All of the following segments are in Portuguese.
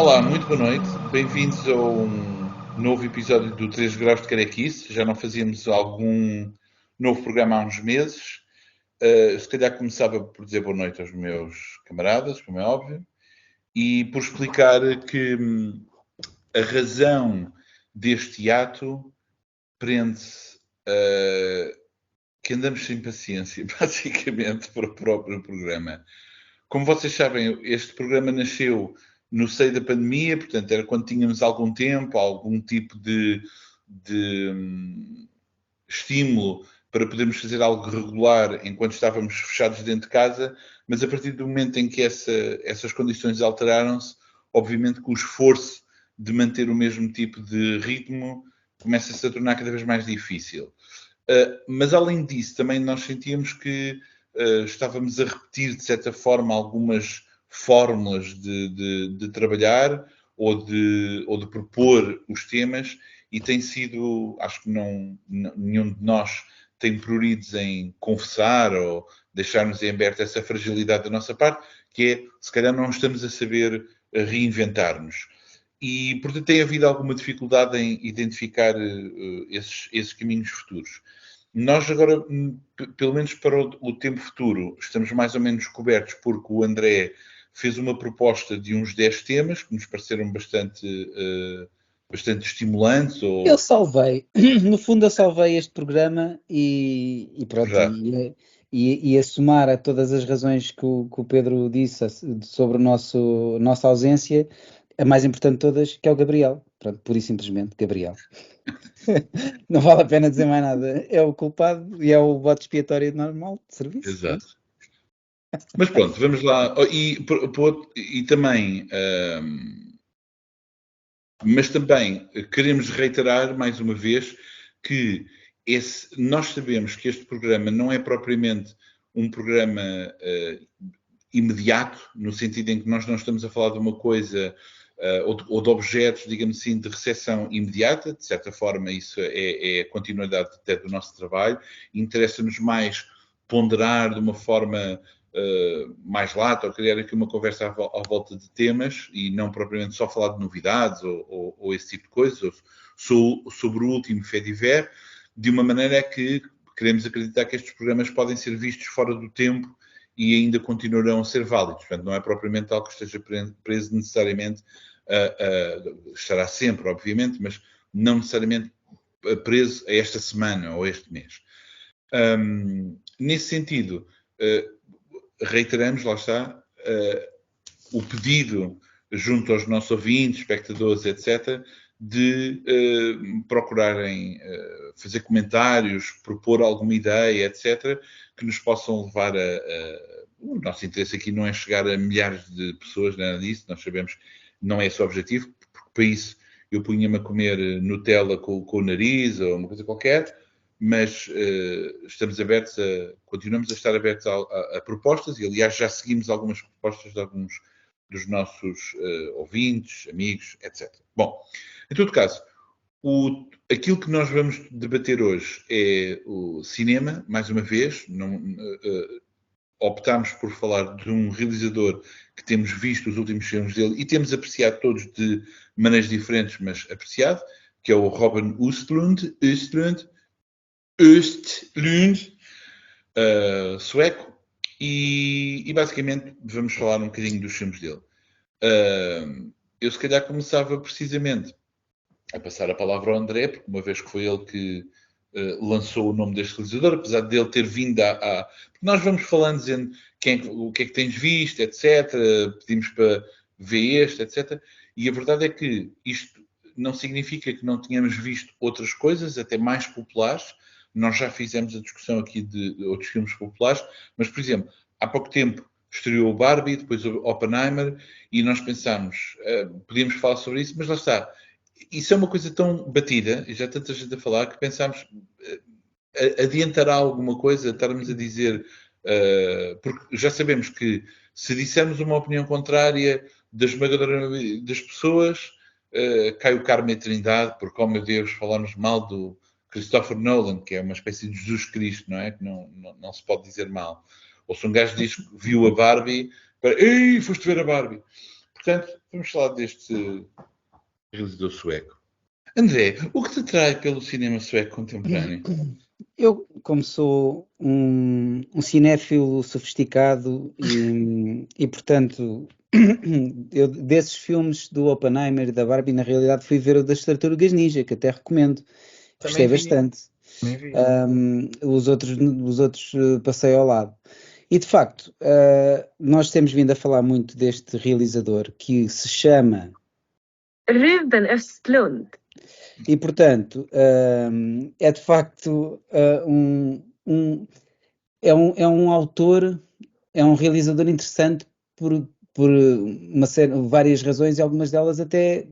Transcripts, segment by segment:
Olá, muito boa noite. Bem-vindos a um novo episódio do 3 Graus de Carequice. Já não fazíamos algum novo programa há uns meses. Se calhar começava por dizer boa noite aos meus camaradas, como é óbvio, e por explicar que a razão deste ato prende-se que andamos sem paciência, basicamente, para o próprio programa. Como vocês sabem, este programa nasceu no seio da pandemia, portanto, era quando tínhamos algum tempo, algum tipo de estímulo para podermos fazer algo regular enquanto estávamos fechados dentro de casa, mas a partir do momento em que essas condições alteraram-se, obviamente que o esforço de manter o mesmo tipo de ritmo começa-se a tornar cada vez mais difícil. Mas além disso, também nós sentíamos que estávamos a repetir, de certa forma, algumas fórmulas de trabalhar ou de propor os temas, e tem sido, acho que nenhum de nós tem pruridos em confessar ou deixarmos em aberto essa fragilidade da nossa parte, que é, se calhar não estamos a saber reinventar-nos. E, portanto, tem havido alguma dificuldade em identificar esses caminhos futuros. Nós agora, pelo menos para o tempo futuro, estamos mais ou menos cobertos, porque o André fez uma proposta de uns 10 temas que nos pareceram bastante estimulantes. Eu salvei, no fundo eu salvei este programa e pronto, Verdade. e a somar a todas as razões que o Pedro disse sobre nossa ausência, a mais importante de todas, que é o Gabriel. Pronto, pura e simplesmente, Gabriel. Não vale a pena dizer mais nada. É o culpado e é o bode expiatório normal de serviço. Pronto. Exato. Mas pronto, vamos lá. E também, mas também queremos reiterar mais uma vez que nós sabemos que este programa não é propriamente um programa imediato, no sentido em que nós não estamos a falar de uma coisa ou de objetos, digamos assim, de recepção imediata. De certa forma, isso é a continuidade até do nosso trabalho. Interessa-nos mais ponderar de uma forma mais lata, ou criar aqui uma conversa à volta de temas, e não propriamente só falar de novidades ou esse tipo de coisas, ou sobre o último fait divers, de uma maneira que queremos acreditar que estes programas podem ser vistos fora do tempo e ainda continuarão a ser válidos. Portanto, não é propriamente algo que esteja preso necessariamente, estará sempre, obviamente, mas não necessariamente preso a esta semana ou a este mês. Nesse sentido, reiteramos, lá está, o pedido junto aos nossos ouvintes, espectadores, etc., de procurarem fazer comentários, propor alguma ideia, etc., que nos possam levar o nosso interesse aqui não é chegar a milhares de pessoas, nada disso. Nós sabemos que não é esse o objetivo, porque para isso eu punha-me a comer Nutella com o nariz ou uma coisa qualquer, mas continuamos a estar abertos a propostas, e aliás já seguimos algumas propostas de alguns dos nossos ouvintes, amigos, etc. Bom, em todo caso, aquilo que nós vamos debater hoje é o cinema, mais uma vez. Optámos por falar de um realizador que temos visto os últimos filmes dele e temos apreciado todos de maneiras diferentes, mas apreciado, que é o Robin Östlund, sueco, e basicamente vamos falar um bocadinho dos filmes dele. Eu se calhar começava precisamente a passar a palavra ao André, porque uma vez que foi ele que lançou o nome deste realizador, apesar dele ter vindo nós vamos falando, dizendo o que é que tens visto, etc. Pedimos para ver este, etc. E a verdade é que isto não significa que não tenhamos visto outras coisas, até mais populares. Nós já fizemos a discussão aqui de outros filmes populares, mas, por exemplo, há pouco tempo estreou o Barbie, depois o Oppenheimer, e nós pensámos, podíamos falar sobre isso, mas lá está. Isso é uma coisa tão batida, e já tanta gente a falar, que pensámos, adiantará alguma coisa, estarmos a dizer, porque já sabemos que se dissermos uma opinião contrária da esmagadora das pessoas, cai o karma e a trindade, porque, oh meu Deus, falarmos mal do Christopher Nolan, que é uma espécie de Jesus Cristo, não é? Que não se pode dizer mal. Ou se um gajo diz que viu a Barbie, ei, foste ver a Barbie. Portanto, vamos falar deste realizador sueco. André, o que te atrai pelo cinema sueco contemporâneo? Eu, como sou um cinéfilo sofisticado portanto, eu desses filmes do Oppenheimer e da Barbie, na realidade fui ver o das Tartarugas Ninja, que até recomendo. Gostei Também vi. bastante. Também vi. Os outros passei ao lado. E de facto, nós temos vindo a falar muito deste realizador que se chama Ruben Östlund. e, portanto, é de facto é um autor, é um realizador interessante por várias razões e algumas delas até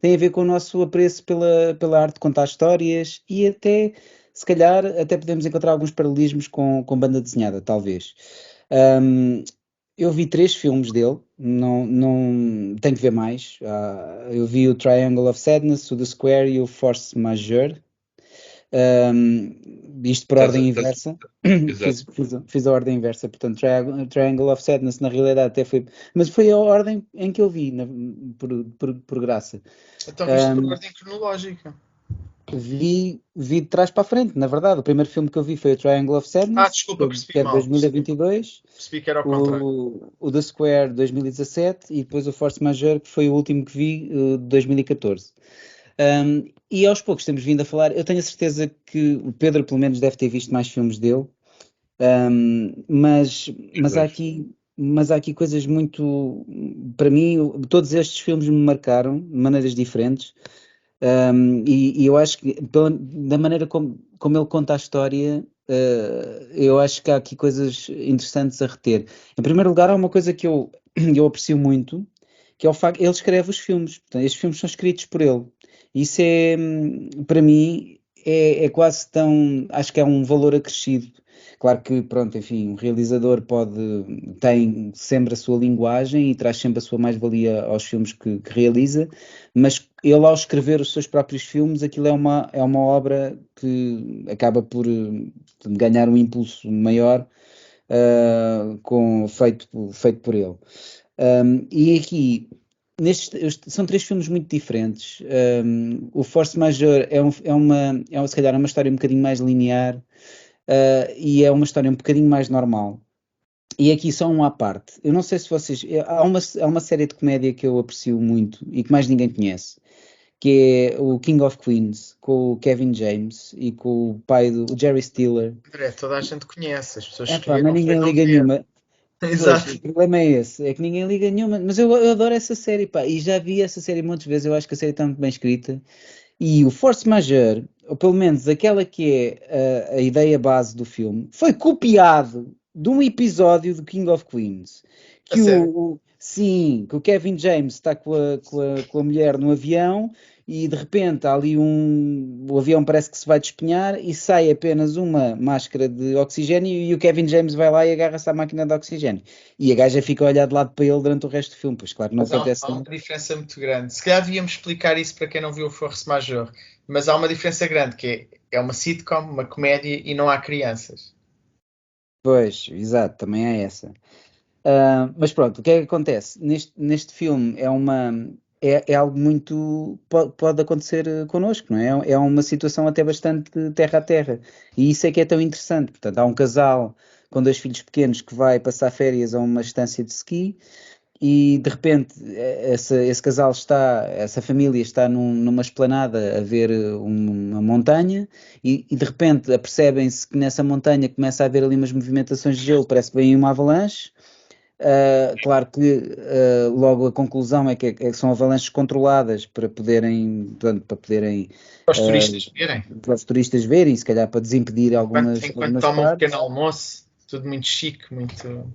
têm a ver com o nosso apreço pela arte de contar histórias e até, se calhar, até podemos encontrar alguns paralelismos com banda desenhada, talvez. Eu vi 3 filmes dele, não tenho que ver mais. Eu vi o Triangle of Sadness, o The Square e o Force Majeure. Isto por ordem inversa. Fiz a ordem inversa, portanto, Triangle of Sadness na realidade até foi, mas foi a ordem em que eu vi, por graça. Então viste por ordem cronológica. Vi de trás para a frente, na verdade. O primeiro filme que eu vi foi o Triangle of Sadness, Desculpa, percebi que é de mal. 2022. Percebi que era ao contrário. O The Square 2017 e depois o Force Majeure, que foi o último que vi, de 2014. E aos poucos temos vindo a falar. Eu tenho a certeza que o Pedro, pelo menos, deve ter visto mais filmes dele, mas há aqui coisas muito. Para mim, todos estes filmes me marcaram de maneiras diferentes. E eu acho que, da maneira como ele conta a história, eu acho que há aqui coisas interessantes a reter. Em primeiro lugar, há uma coisa que eu aprecio muito, que é o facto ele escreve os filmes. Portanto, estes filmes são escritos por ele. Isso é, para mim, é quase tão. Acho que é um valor acrescido. Claro que, pronto, enfim, um realizador tem sempre a sua linguagem e traz sempre a sua mais-valia aos filmes que realiza, mas ele, ao escrever os seus próprios filmes, aquilo é uma obra que acaba por ganhar um impulso maior, feito por ele. E aqui, são 3 filmes muito diferentes. O Force Majeure se calhar, é uma história um bocadinho mais linear, e é uma história um bocadinho mais normal. E aqui só um à parte. Eu não sei se vocês. Há uma série de comédia que eu aprecio muito e que mais ninguém conhece, que é o King of Queens, com o Kevin James e com o pai do Jerry Stiller. André, toda a gente conhece, as pessoas que Mas ninguém liga nenhuma. Exato. Pois, o problema é esse, é que ninguém liga nenhuma. Mas eu adoro essa série, pá, e já vi essa série muitas vezes. Eu acho que a série está muito bem escrita. E o Force Majeure, ou pelo menos aquela que é a ideia base do filme, foi copiado de um episódio do King of Queens. Que que o Kevin James está com a mulher no avião e de repente há ali o avião parece que se vai despenhar e sai apenas uma máscara de oxigênio e o Kevin James vai lá e agarra-se à máquina de oxigênio. E a gaja fica a olhar de lado para ele durante o resto do filme, pois claro, não acontece há uma diferença muito grande. Se calhar devíamos explicar isso para quem não viu o Force Majeure, mas há uma diferença grande, que é uma sitcom, uma comédia e não há crianças. Pois, exato, também é essa. Mas pronto, o que é que acontece? Neste filme é algo muito. Pode acontecer connosco, não é? É uma situação até bastante terra a terra. E isso é que é tão interessante. Portanto, há um casal com 2 filhos pequenos que vai passar férias a uma estância de ski e de repente esse casal essa família está numa esplanada a ver uma montanha e de repente apercebem-se que nessa montanha começa a haver ali umas movimentações de gelo, parece que vem uma avalanche. Claro que logo a conclusão é que são avalanches controladas para poderem Para os turistas verem. Para os turistas verem, se calhar para desimpedir algumas tomam um partes. pequeno almoço, tudo muito chique, muito...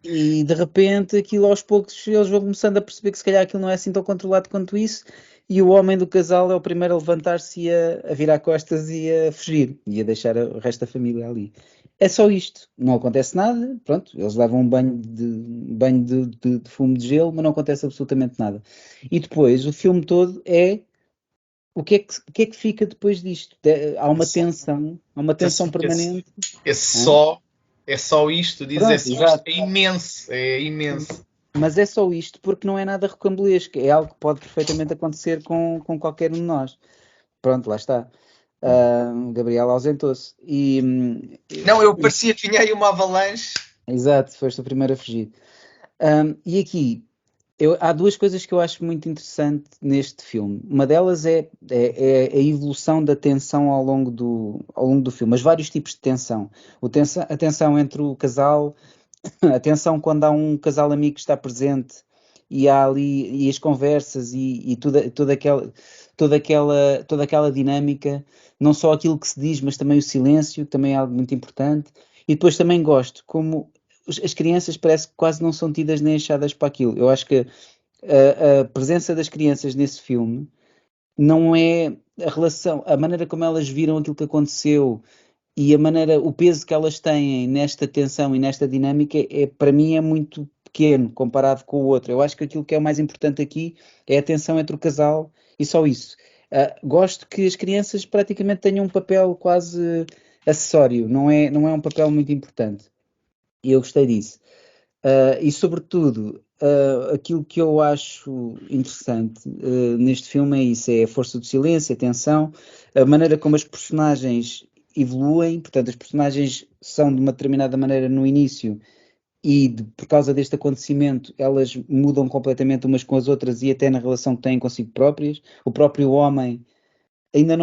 E de repente aquilo aos poucos eles vão começando a perceber que se calhar aquilo não é assim tão controlado quanto isso e o homem do casal é o primeiro a levantar-se e a virar costas e a fugir e a deixar o resto da família ali. É só isto, não acontece nada, pronto, eles levam um banho de fumo de gelo, mas não acontece absolutamente nada. E depois o filme todo é o que é que fica depois disto? Há uma tensão permanente. É só isto, diz Pronto, é imenso. Mas é só isto porque não é nada rocambolesco. É algo que pode perfeitamente acontecer com qualquer um de nós. Pronto, lá está. Gabriel ausentou-se. Não, eu parecia que vinha aí uma avalanche. Exato, foste o primeiro a fugir. E aqui, há duas coisas que eu acho muito interessante neste filme. Uma delas é a evolução da tensão ao longo do filme, mas vários tipos de tensão. A tensão entre o casal, a tensão quando há um casal amigo que está presente e há ali e as conversas e toda aquela dinâmica, não só aquilo que se diz, mas também o silêncio, que também é algo muito importante. E depois também gosto como as crianças parece que quase não são tidas nem achadas para aquilo. Eu acho que a presença das crianças nesse filme não é a relação, a maneira como elas viram aquilo que aconteceu e a maneira, o peso que elas têm nesta tensão e nesta dinâmica para mim é muito pequeno comparado com o outro. Eu acho que aquilo que é o mais importante aqui é a tensão entre o casal e só isso. Gosto que as crianças praticamente tenham um papel quase acessório, não é um papel muito importante. E eu gostei disso. E sobretudo, aquilo que eu acho interessante neste filme é isso, é a força do silêncio, a tensão, a maneira como as personagens evoluem, portanto, as personagens são de uma determinada maneira no início e por causa deste acontecimento elas mudam completamente umas com as outras e até na relação que têm consigo próprias. O próprio homem ainda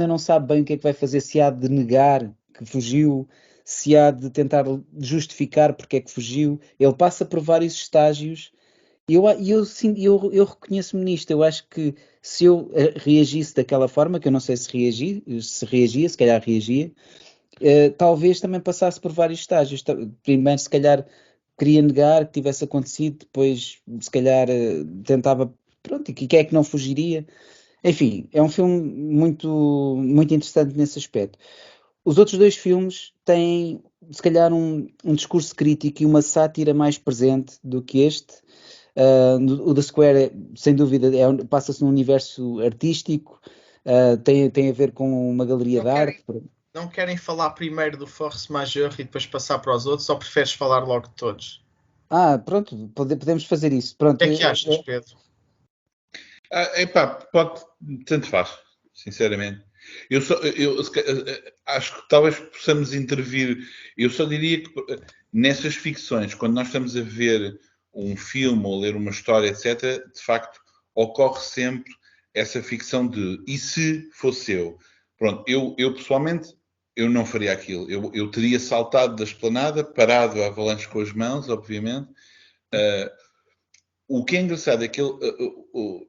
não sabe bem o que é que vai fazer, se há de negar que fugiu, se há de tentar justificar porque é que fugiu. Ele passa por vários estágios e eu reconheço-me nisto. Eu acho que se eu reagisse daquela forma, que eu não sei se reagia, se calhar reagia, talvez também passasse por vários estágios. Primeiro, se calhar, queria negar que tivesse acontecido, depois, se calhar, tentava. Pronto, e quem é que não fugiria? Enfim, é um filme muito interessante nesse aspecto. Os outros dois filmes têm, se calhar, um discurso crítico e uma sátira mais presente do que este. O The Square, sem dúvida, passa-se num universo artístico, tem a ver com uma galeria Não de querem, arte. não querem falar primeiro do Force Majeure e depois passar para os outros, ou preferes falar logo de todos? Pronto, podemos fazer isso. O que Pronto, é que achas, Pedro? Epá, tanto faz, sinceramente. Acho que talvez possamos intervir. Eu só diria que nessas ficções, quando nós estamos a ver um filme ou ler uma história, etc., de facto, ocorre sempre essa ficção de e se fosse eu? Pronto, eu pessoalmente eu não faria aquilo. Eu teria saltado da esplanada, parado a avalanche com as mãos, obviamente. O que é engraçado é que eu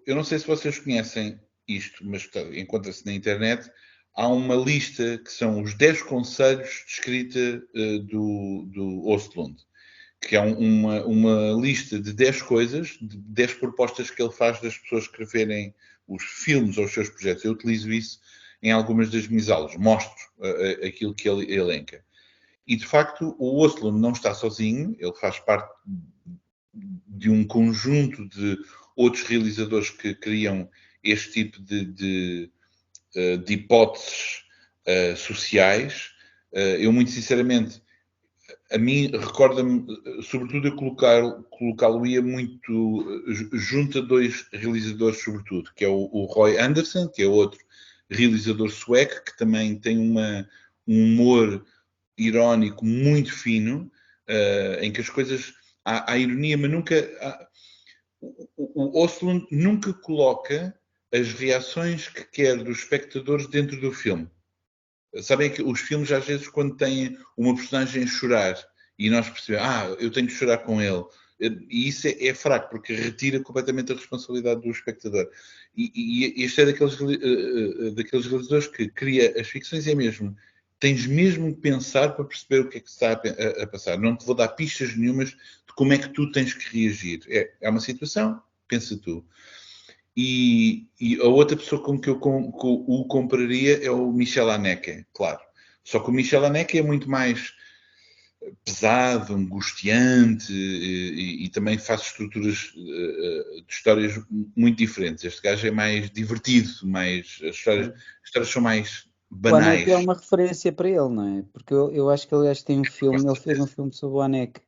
não sei se vocês conhecem isto, mas encontra-se na internet. Há uma lista que são os 10 conselhos de escrita do Ostlund, que é uma lista de 10 coisas, de 10 propostas que ele faz das pessoas escreverem os filmes ou os seus projetos. Eu utilizo isso em algumas das minhas aulas, mostro aquilo que ele elenca. E de facto, o Ostlund não está sozinho, ele faz parte de um conjunto de outros realizadores que criam este tipo de hipóteses sociais. Eu, muito sinceramente, a mim recorda-me, sobretudo, eu colocá-lo-ia muito junto a dois realizadores, sobretudo, que é o Roy Andersson, que é outro realizador sueco, que também tem um humor irónico muito fino, em que as coisas há ironia, mas nunca. O Ostlund nunca coloca as reações que quer dos espectadores dentro do filme. Sabem que os filmes, às vezes, quando têm uma personagem a chorar e nós percebemos, eu tenho que chorar com ele. E isso é fraco, porque retira completamente a responsabilidade do espectador. E este é daqueles realizadores que cria as ficções, é mesmo. Tens mesmo que pensar para perceber o que é que se está a passar. Não te vou dar pistas nenhumas de como é que tu tens que reagir. É uma situação, pensa tu. E a outra pessoa com que eu o compararia é o Michel Haneke, claro. Só que o Michel Haneke é muito mais pesado, angustiante e também faz estruturas de histórias muito diferentes. Este gajo é mais divertido, as histórias são mais O Haneke é banais. uma referência para ele, não é? Porque eu acho que aliás tem um filme, ele fez um filme sobre o Haneke.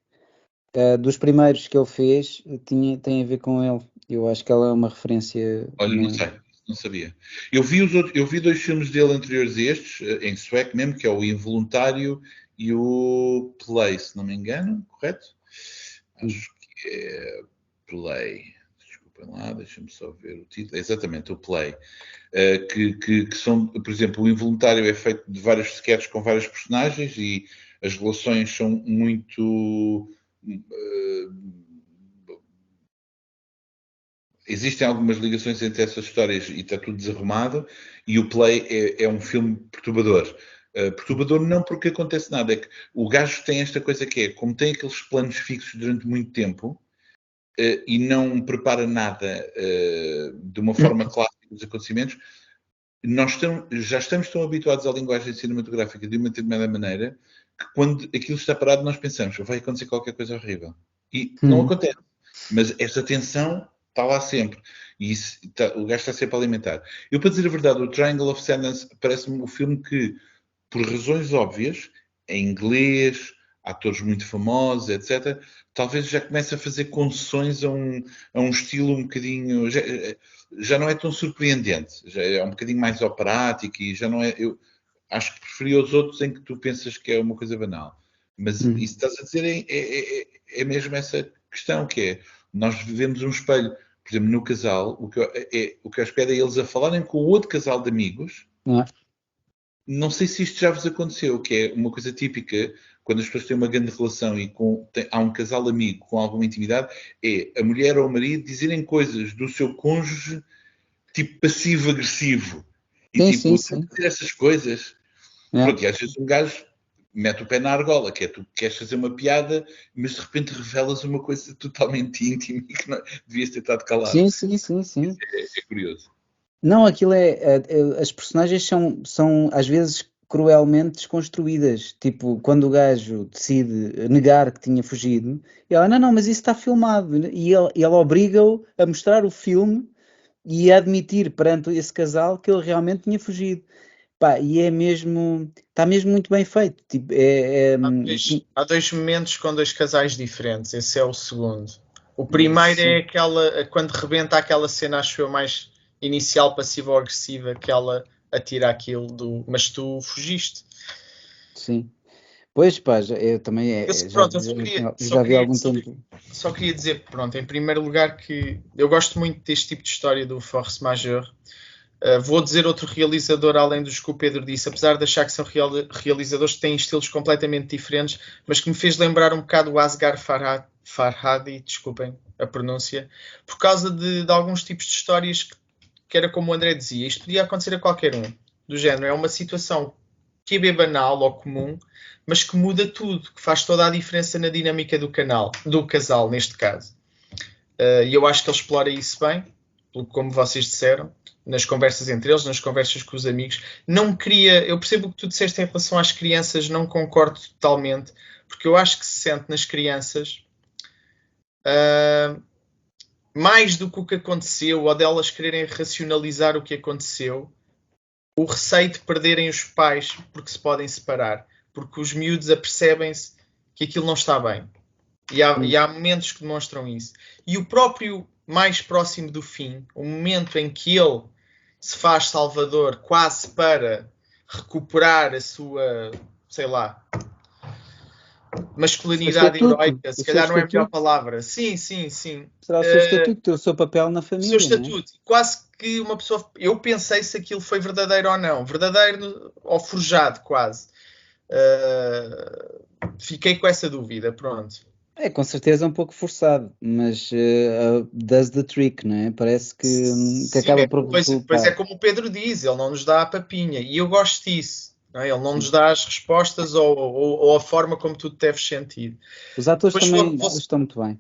Dos primeiros que ele fez, tem a ver com ele. Eu acho que ela é uma referência. Olha, não sei, não sabia. Eu vi 2 filmes dele anteriores a estes, em sueco mesmo, que é o Involuntário e o Play, se não me engano, correto? Acho que é Play. Desculpem lá, deixa-me só ver o título. Exatamente, o Play. Que são, por exemplo, o Involuntário é feito de vários sketches com vários personagens e as relações são muito. Existem algumas ligações entre essas histórias e está tudo desarrumado, e o Play é um filme perturbador. Perturbador não porque acontece nada, é que o gajo tem esta coisa que é, como tem aqueles planos fixos durante muito tempo, e não prepara nada de uma forma clássica dos acontecimentos, já estamos tão habituados à linguagem cinematográfica de uma determinada maneira que quando aquilo está parado nós pensamos vai acontecer qualquer coisa horrível. E não acontece. Mas esta tensão está lá sempre. E o gajo está sempre a alimentar. Eu, para dizer a verdade, o Triangle of Sadness parece-me um filme que, por razões óbvias, em inglês, atores muito famosos, etc., talvez já comece a fazer concessões a um estilo um bocadinho... Já não é tão surpreendente. Já é um bocadinho mais operático e já não é... Eu acho que preferia os outros em que tu pensas que é uma coisa banal. Mas isso que estás a dizer é mesmo essa questão, que é, nós vivemos um espelho. Por exemplo, no casal, o que eu espero é eles a falarem com o outro casal de amigos. Não sei se isto já vos aconteceu, que é uma coisa típica quando as pessoas têm uma grande relação e há um casal amigo com alguma intimidade, é a mulher ou o marido dizerem coisas do seu cônjuge tipo passivo-agressivo. E Sim, dizer essas coisas. Pronto, e às vezes um gajo mete o pé na argola, que é tu queres fazer uma piada, mas de repente revelas uma coisa totalmente íntima e que não, devias ter estado calado. Sim. É curioso. Não, aquilo as personagens são às vezes cruelmente desconstruídas. Tipo, quando o gajo decide negar que tinha fugido, e ela, não, mas isso está filmado. E ele obriga-o a mostrar o filme e a admitir perante esse casal que ele realmente tinha fugido. Pá, e está mesmo muito bem feito. Tipo, Há 2 momentos com 2 casais diferentes. Esse é o segundo. O primeiro é quando rebenta aquela cena, acho eu, mais inicial, passiva ou agressiva, que ela atira aquilo mas tu fugiste. Sim. Pois, pá, eu também já vi há algum tempo. Só queria dizer, pronto, em primeiro lugar que eu gosto muito deste tipo de história do Force Majeure. Vou dizer outro realizador além dos que o Pedro disse, apesar de achar que são realizadores que têm estilos completamente diferentes, mas que me fez lembrar um bocado o Asghar Farhadi, desculpem a pronúncia, por causa de alguns tipos de histórias que era como o André dizia, isto podia acontecer a qualquer um, do género, é uma situação que é bem banal ou comum, mas que muda tudo, que faz toda a diferença na dinâmica do casal, neste caso. E eu acho que ele explora isso bem, como vocês disseram, nas conversas entre eles, nas conversas com os amigos. Eu percebo o que tu disseste em relação às crianças, não concordo totalmente, porque eu acho que se sente nas crianças mais do que o que aconteceu, ou delas quererem racionalizar o que aconteceu, o receio de perderem os pais porque se podem separar, porque os miúdos apercebem-se que aquilo não está bem. E há momentos que demonstram isso. E o próprio mais próximo do fim, o momento em que ele se faz salvador quase para recuperar a sua, sei lá, masculinidade heroica, se calhar não é a melhor palavra. Sim. Será o seu estatuto, o seu papel na família. O seu estatuto. Quase que uma pessoa... Eu pensei se aquilo foi verdadeiro ou não. Verdadeiro ou forjado, quase. Fiquei com essa dúvida, pronto. É, com certeza um pouco forçado, mas does the trick, não é? Parece que acaba por resultar. Pois é como o Pedro diz, ele não nos dá a papinha, e eu gosto disso, não é? Ele não nos dá as respostas ou a forma como tu deves sentir. Os atores também estão muito bem.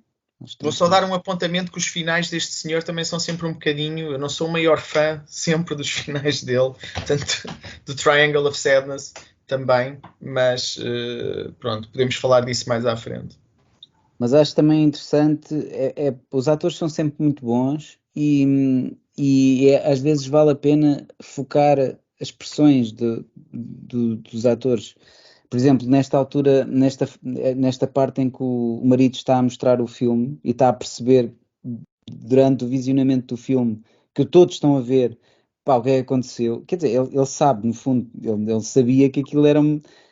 Vou só dar um apontamento que os finais deste senhor também são sempre um bocadinho... Eu não sou o maior fã sempre dos finais dele, tanto do Triangle of Sadness também, mas pronto, podemos falar disso mais à frente. Mas acho também interessante, os atores são sempre muito bons e às vezes vale a pena focar as expressões dos atores. Por exemplo, nesta altura, nesta parte em que o marido está a mostrar o filme e está a perceber durante o visionamento do filme que todos estão a ver, pá, o que é que aconteceu. Quer dizer, ele sabe, no fundo, ele sabia que aquilo era,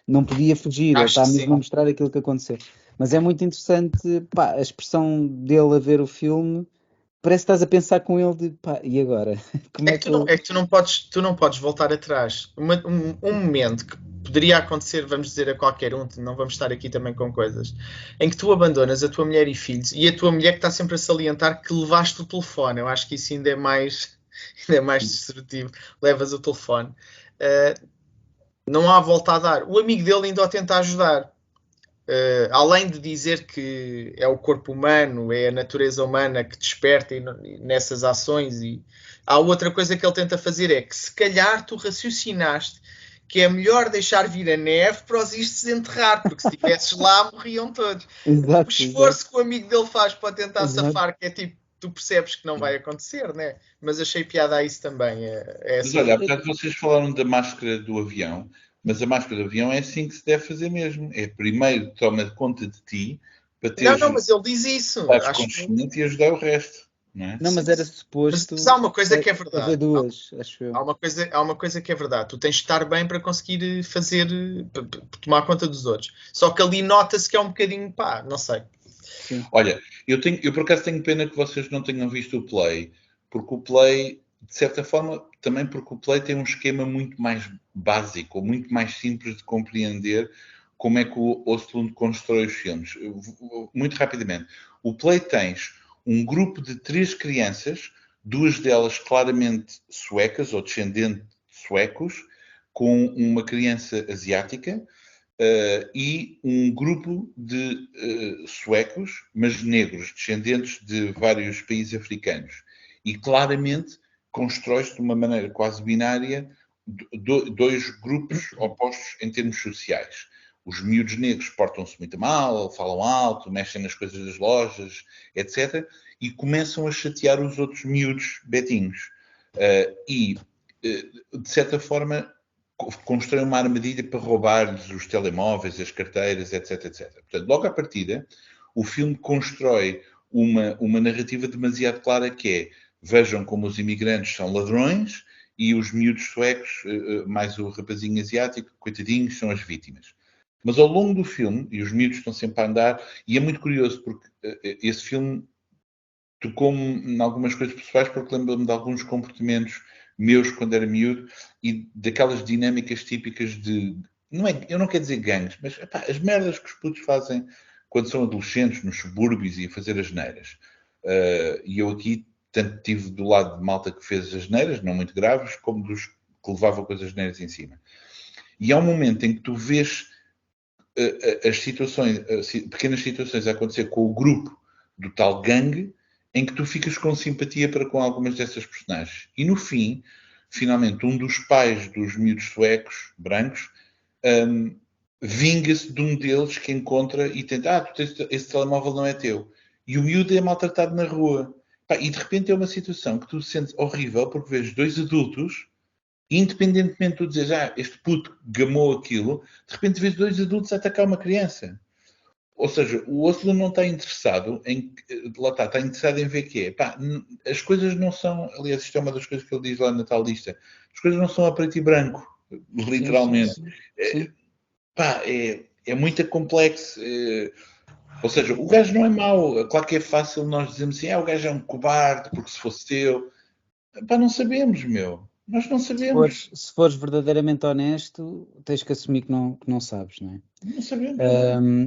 não podia fugir, ele Acho está que mesmo sim. a mostrar aquilo que aconteceu. Mas é muito interessante, pá, a expressão dele a ver o filme, parece que estás a pensar com ele de, pá, e agora? Como é que ele... É que tu não podes voltar atrás. Um momento que poderia acontecer, vamos dizer, a qualquer um, não vamos estar aqui também com coisas, em que tu abandonas a tua mulher e filhos, e a tua mulher que está sempre a salientar que levaste o telefone. Eu acho que isso ainda é mais destrutivo. Levas o telefone. Não há volta a dar. O amigo dele ainda o tenta ajudar. Além de dizer que é o corpo humano, é a natureza humana que desperta nessas ações, e há outra coisa que ele tenta fazer, é que se calhar tu raciocinaste que é melhor deixar vir a neve para os isto desenterrar, porque se estivesses lá morriam todos. O esforço que o amigo dele faz para tentar safar, que é tipo, tu percebes que não vai acontecer, né? Mas achei piada a isso também. Mas olha, apesar de vocês falaram da máscara do avião, mas a máscara do avião é assim que se deve fazer mesmo. É primeiro toma conta de ti para teres Não, mas ele diz isso. Acho que consciente e ajudar o resto, não é? Não, mas era suposto mas há uma coisa que é haver verdade. duas, acho eu. Há uma coisa que é verdade. Tu tens de estar bem para conseguir fazer, tomar conta dos outros. Só que ali nota-se que é um bocadinho, pá, não sei. Sim. Olha, eu por acaso tenho pena que vocês não tenham visto o Play, porque o Play, de certa forma, também porque o Play tem um esquema muito mais básico, muito mais simples de compreender como é que o Östlund constrói os filmes. Muito rapidamente. O Play tens um grupo de 3 crianças, 2 delas claramente suecas ou descendentes de suecos, com uma criança asiática, e um grupo de suecos, mas negros, descendentes de vários países africanos. E claramente constrói-se de uma maneira quase binária 2 grupos opostos em termos sociais. Os miúdos negros portam-se muito mal, falam alto, mexem nas coisas das lojas, etc. E começam a chatear os outros miúdos betinhos. De certa forma, constroem uma armadilha para roubar-lhes os telemóveis, as carteiras, etc, etc. Portanto, logo à partida, o filme constrói uma narrativa demasiado clara que é: vejam como os imigrantes são ladrões e os miúdos suecos, mais o rapazinho asiático, coitadinhos, são as vítimas. Mas ao longo do filme, e os miúdos estão sempre a andar, e é muito curioso porque esse filme tocou-me em algumas coisas pessoais, porque lembro-me de alguns comportamentos meus quando era miúdo e daquelas dinâmicas típicas de... eu não quero dizer gangues, mas epá, as merdas que os putos fazem quando são adolescentes nos subúrbios e a fazer as neiras. E eu aqui tanto estive do lado de malta que fez as neiras, não muito graves, como dos que levavam com as neiras em cima. E há um momento em que tu vês as situações, pequenas situações a acontecer com o grupo do tal gangue, em que tu ficas com simpatia para com algumas dessas personagens. E no fim, finalmente, um dos pais dos miúdos suecos, brancos, vinga-se de um deles que encontra e tenta, esse telemóvel não é teu. E o miúdo é maltratado na rua. E de repente é uma situação que tu sentes horrível, porque vês 2 adultos, independentemente de tu dizeres, este puto gamou aquilo, de repente vês 2 adultos a atacar uma criança. Ou seja, o Östlund não está interessado em... Lá está interessado em ver que é. As coisas não são... Aliás, isto é uma das coisas que ele diz lá na tal lista. As coisas não são a preto e branco, literalmente. Sim. É muito complexo. Ou seja, o gajo não é mau. Claro que é fácil nós dizermos assim, o gajo é um cobarde, porque se fosse teu... não sabemos, meu. Nós não sabemos. Se fores verdadeiramente honesto, tens que assumir que não sabes, não é? Não sabemos.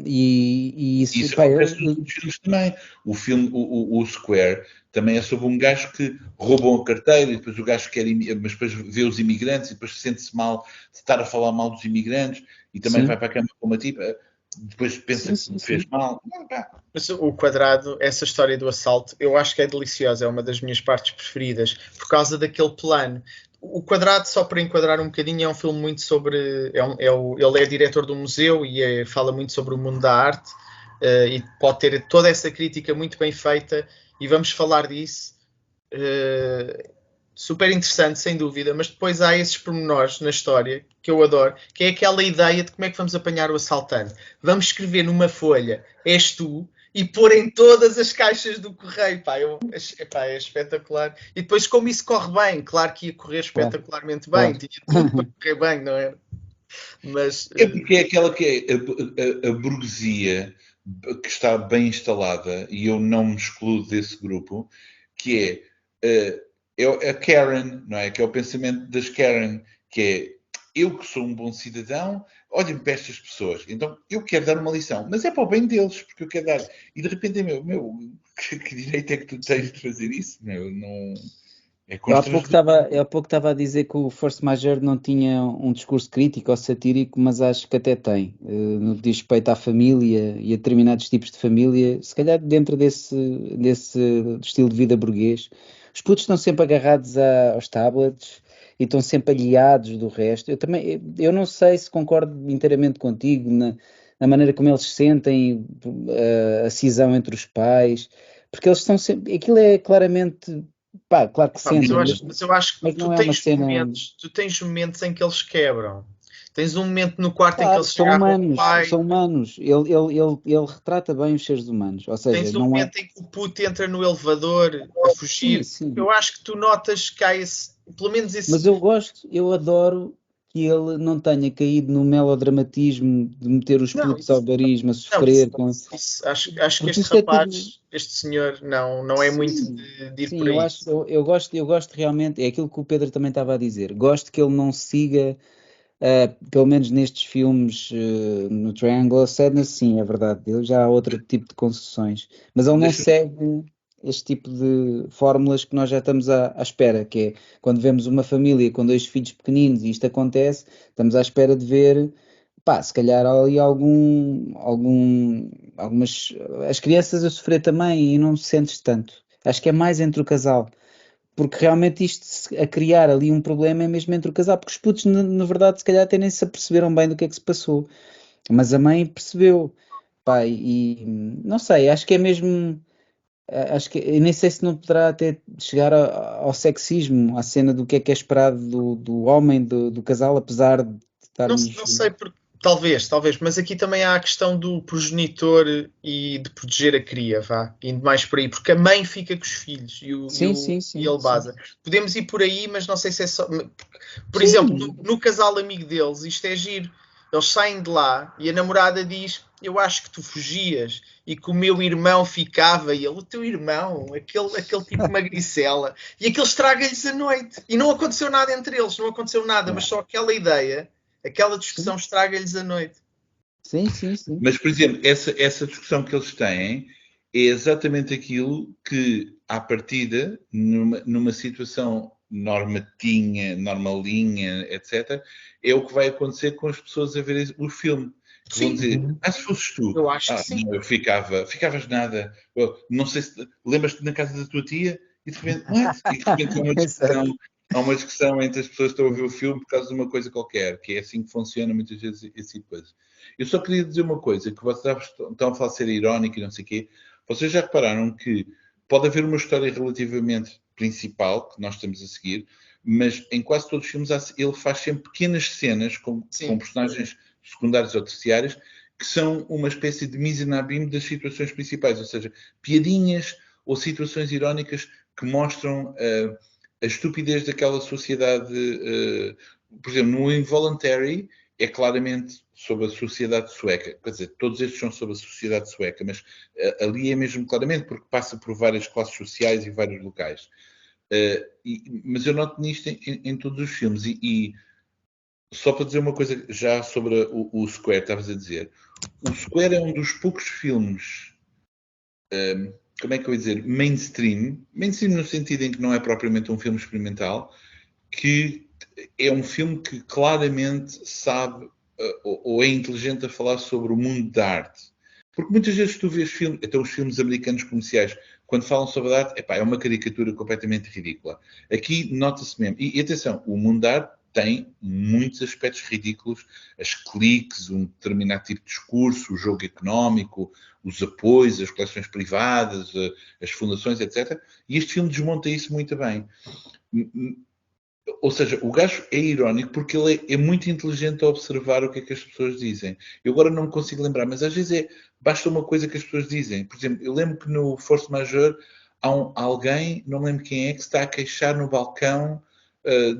E isso acontece nos outros filmes também. O filme, o Square, também é sobre um gajo que roubam a carteira e depois o gajo quer, mas depois vê os imigrantes e depois sente-se mal de estar a falar mal dos imigrantes e também vai para a cama com uma tipa, depois pensa que fez mal. Mas o Quadrado, essa história do assalto, eu acho que é deliciosa, é uma das minhas partes preferidas, por causa daquele plano. O Quadrado, só para enquadrar um bocadinho, é um filme muito sobre... ele é diretor do museu e fala muito sobre o mundo da arte, e pode ter toda essa crítica muito bem feita, e vamos falar disso. super interessante, sem dúvida, mas depois há esses pormenores na história que eu adoro, que é aquela ideia de como é que vamos apanhar o assaltante. Vamos escrever numa folha, és tu, e pôr em todas as caixas do correio. Pá, é espetacular. E depois, como isso corre bem, claro que ia correr espetacularmente bem, Claro. tinha tudo para correr bem, não é? Mas É porque é aquela que é a burguesia que está bem instalada, e eu não me excluo desse grupo, que é a Karen, não é? Que é o pensamento das Karen, que é eu que sou um bom cidadão, olhem para estas pessoas, então eu quero dar uma lição, mas é para o bem deles, porque eu quero dar. E de repente é que direito é que tu tens de fazer isso? Meu, não. É Eu há pouco constrangedor. estava a dizer que o Force Majeure não tinha um discurso crítico ou satírico, mas acho que até tem. No que diz respeito à família e a determinados tipos de família, se calhar dentro desse estilo de vida burguês, os putos estão sempre agarrados aos tablets e estão sempre aliados do resto. Eu não sei se concordo inteiramente contigo na maneira como eles sentem a cisão entre os pais, porque eles estão sempre. Aquilo é claramente. Pá, claro que Pá, mas sentem, eu acho que mas não é uma cena. tu tens momentos em que eles quebram. Tens um momento no quarto em que Claro, eles se agarram ao pai. são humanos. Ele retrata bem os seres humanos. Ou seja, Tens um não é. momento em que o puto entra no elevador a Sim, fugir. sim. Eu acho que tu notas que há esse, pelo menos esse. Mas eu adoro que ele não tenha caído no melodramatismo de meter os Não, putos ao barismo a não, isso, sofrer com. acho que Porque este isto é tudo. rapaz, este senhor, não é muito Sim, de ir sim, por eu aí. acho, eu gosto realmente, é aquilo que o Pedro também estava a dizer. Gosto que ele não siga. Pelo menos nestes filmes, no Triangle of Sadness, sim, é verdade. Ele já há outro tipo de concessões, mas ele não Deixa-me. segue este tipo de fórmulas que nós já estamos à espera, que é quando vemos uma família com dois filhos pequeninos e isto acontece, estamos à espera de ver, pá, se calhar há ali algumas, as crianças a sofrer também e não sentes tanto. Acho que é mais entre o casal. Porque realmente a criar ali um problema é mesmo entre o casal, porque os putos, na verdade, se calhar até nem se aperceberam bem do que é que se passou. Mas a mãe percebeu, pá, e não sei, acho que é mesmo, acho que, eu nem sei se não poderá até chegar ao sexismo, à cena do que é esperado do homem, do casal, apesar de estarmos. Não sei porque. Talvez, mas aqui também há a questão do progenitor e de proteger a cria, vá, indo mais por aí, porque a mãe fica com os filhos Sim, e sim, ele sim. baza. Podemos ir por aí, mas não sei se é só. Por exemplo, Sim, no casal amigo deles, isto é giro. Eles saem de lá e a namorada diz: Eu acho que tu fugias e que o meu irmão ficava. E ele: O teu irmão, aquele tipo magricela. E aquele estraga-lhes a noite. E não aconteceu nada entre eles, não aconteceu nada, mas yeah. só aquela ideia. Aquela Sim, discussão estraga-lhes a noite. sim. Mas, por exemplo, essa discussão que eles têm é exatamente aquilo que, à partida, numa situação normatinha, normalinha, etc., é o que vai acontecer com as pessoas a verem o filme. Que vão Sim, dizer, Uhum. se fosses tu, eu acho que sim. não, eu ficavas nada. Não sei se lembras-te na casa da tua tia e de repente, what? E de repente Exato. há uma discussão entre as pessoas que estão a ver o filme por causa de uma coisa qualquer, que é assim que funciona muitas vezes esse tipo de coisa. Eu só queria dizer uma coisa, que vocês estão a falar de ser irónico e não sei o quê. Vocês já repararam que pode haver uma história relativamente principal, que nós estamos a seguir, mas em quase todos os filmes ele faz sempre pequenas cenas com Sim, personagens secundários ou terciários que são uma espécie de mise en abîme das situações principais, ou seja, piadinhas ou situações irónicas que mostram a estupidez daquela sociedade. Por exemplo, no Involuntary é claramente sobre a sociedade sueca. Quer dizer, todos estes são sobre a sociedade sueca, mas ali é mesmo claramente, porque passa por várias classes sociais e vários locais. Mas eu noto nisto em todos os filmes. E só para dizer uma coisa já sobre o Square, estavas a dizer. O Square é um dos poucos filmes, como é que eu ia dizer, mainstream no sentido em que não é propriamente um filme experimental, que é um filme que claramente sabe ou é inteligente a falar sobre o mundo da arte. Porque muitas vezes tu vês filmes, até os filmes americanos comerciais, quando falam sobre a arte, é uma caricatura completamente ridícula. Aqui nota-se mesmo. E atenção, o mundo da arte tem muitos aspectos ridículos, as cliques, um determinado tipo de discurso, o jogo económico, os apoios, as coleções privadas, as fundações, etc. E este filme desmonta isso muito bem. Ou seja, o gajo é irónico porque ele é muito inteligente a observar o que é que as pessoas dizem. Eu agora não me consigo lembrar, mas às vezes basta uma coisa que as pessoas dizem. Por exemplo, eu lembro que no Force Majeure há alguém, não me lembro quem é, que se está a queixar no balcão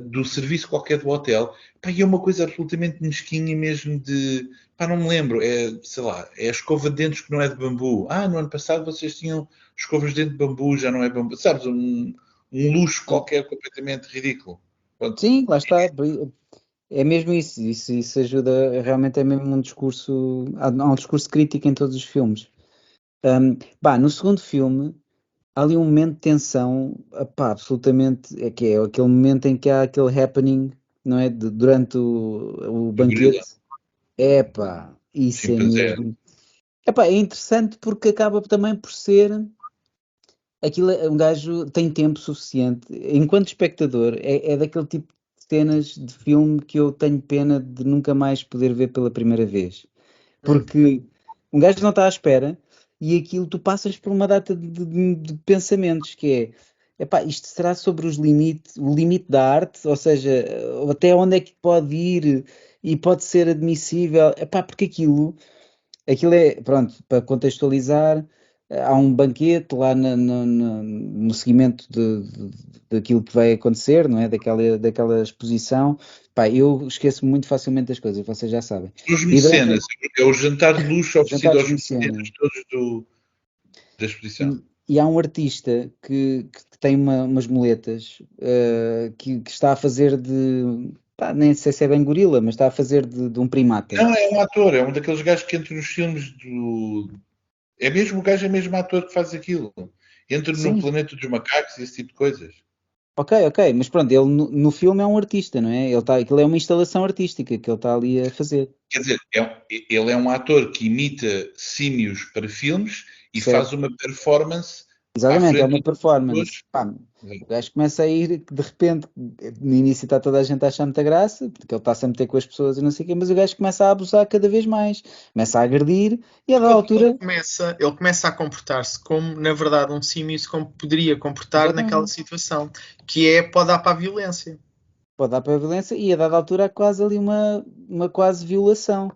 do serviço qualquer do hotel. Pá, e é uma coisa absolutamente mesquinha mesmo de... Pá, não me lembro. Sei lá, é a escova de dentes que não é de bambu. No ano passado vocês tinham escovas de dentes de bambu, já não é bambu. Sabes, um luxo qualquer completamente ridículo. Pronto. Sim, lá está. É mesmo isso. Isso ajuda. Realmente é mesmo um discurso. Há um discurso crítico em todos os filmes. No segundo filme, há ali um momento de tensão, absolutamente. É aquele momento em que há aquele happening, não é? Durante o Do gorila, banquete. Isso é chimpanzé. mesmo. É interessante porque acaba também por ser. Aquilo, um gajo tem tempo suficiente. Enquanto espectador, é daquele tipo de cenas de filme que eu tenho pena de nunca mais poder ver pela primeira vez. Porque um gajo não está à espera e aquilo tu passas por uma data de pensamentos que isto será sobre o limite da arte, ou seja, até onde é que pode ir e pode ser admissível. Porque aquilo é, pronto, para contextualizar, há um banquete lá no seguimento daquilo que vai acontecer, não é? Daquela exposição. Eu esqueço-me muito facilmente das coisas, vocês já sabem. Os E durante mecenas, é o jantar de luxo o jantar oferecido dos aos mecenas mecenas. todos da exposição. E há um artista que tem umas muletas que está a fazer nem sei se é bem gorila, mas está a fazer de um primata. Não, é um ator, é um daqueles gajos que entra nos filmes do... É mesmo o gajo, é mesmo ator que faz aquilo. Entra no Sim, planeta dos macacos e esse tipo de coisas. ok, mas pronto, ele no filme é um artista, não é? Aquilo é uma instalação artística que ele está ali a fazer, Quer dizer, ele é um ator que imita símios para filmes e faz certo? uma performance à Exatamente, é frente uma de outras performance. pessoas. O gajo começa a ir, de repente, no início está toda a gente a achar muita graça, porque ele está-se a meter com as pessoas e não sei o quê, mas o gajo começa a abusar cada vez mais, começa a agredir e a dada Ele altura, começa, ele começa a comportar-se como, na verdade, um símio se poderia comportar naquela exatamente, situação, pode dar para a violência. pode dar para a violência e a dada altura há quase ali uma quase violação.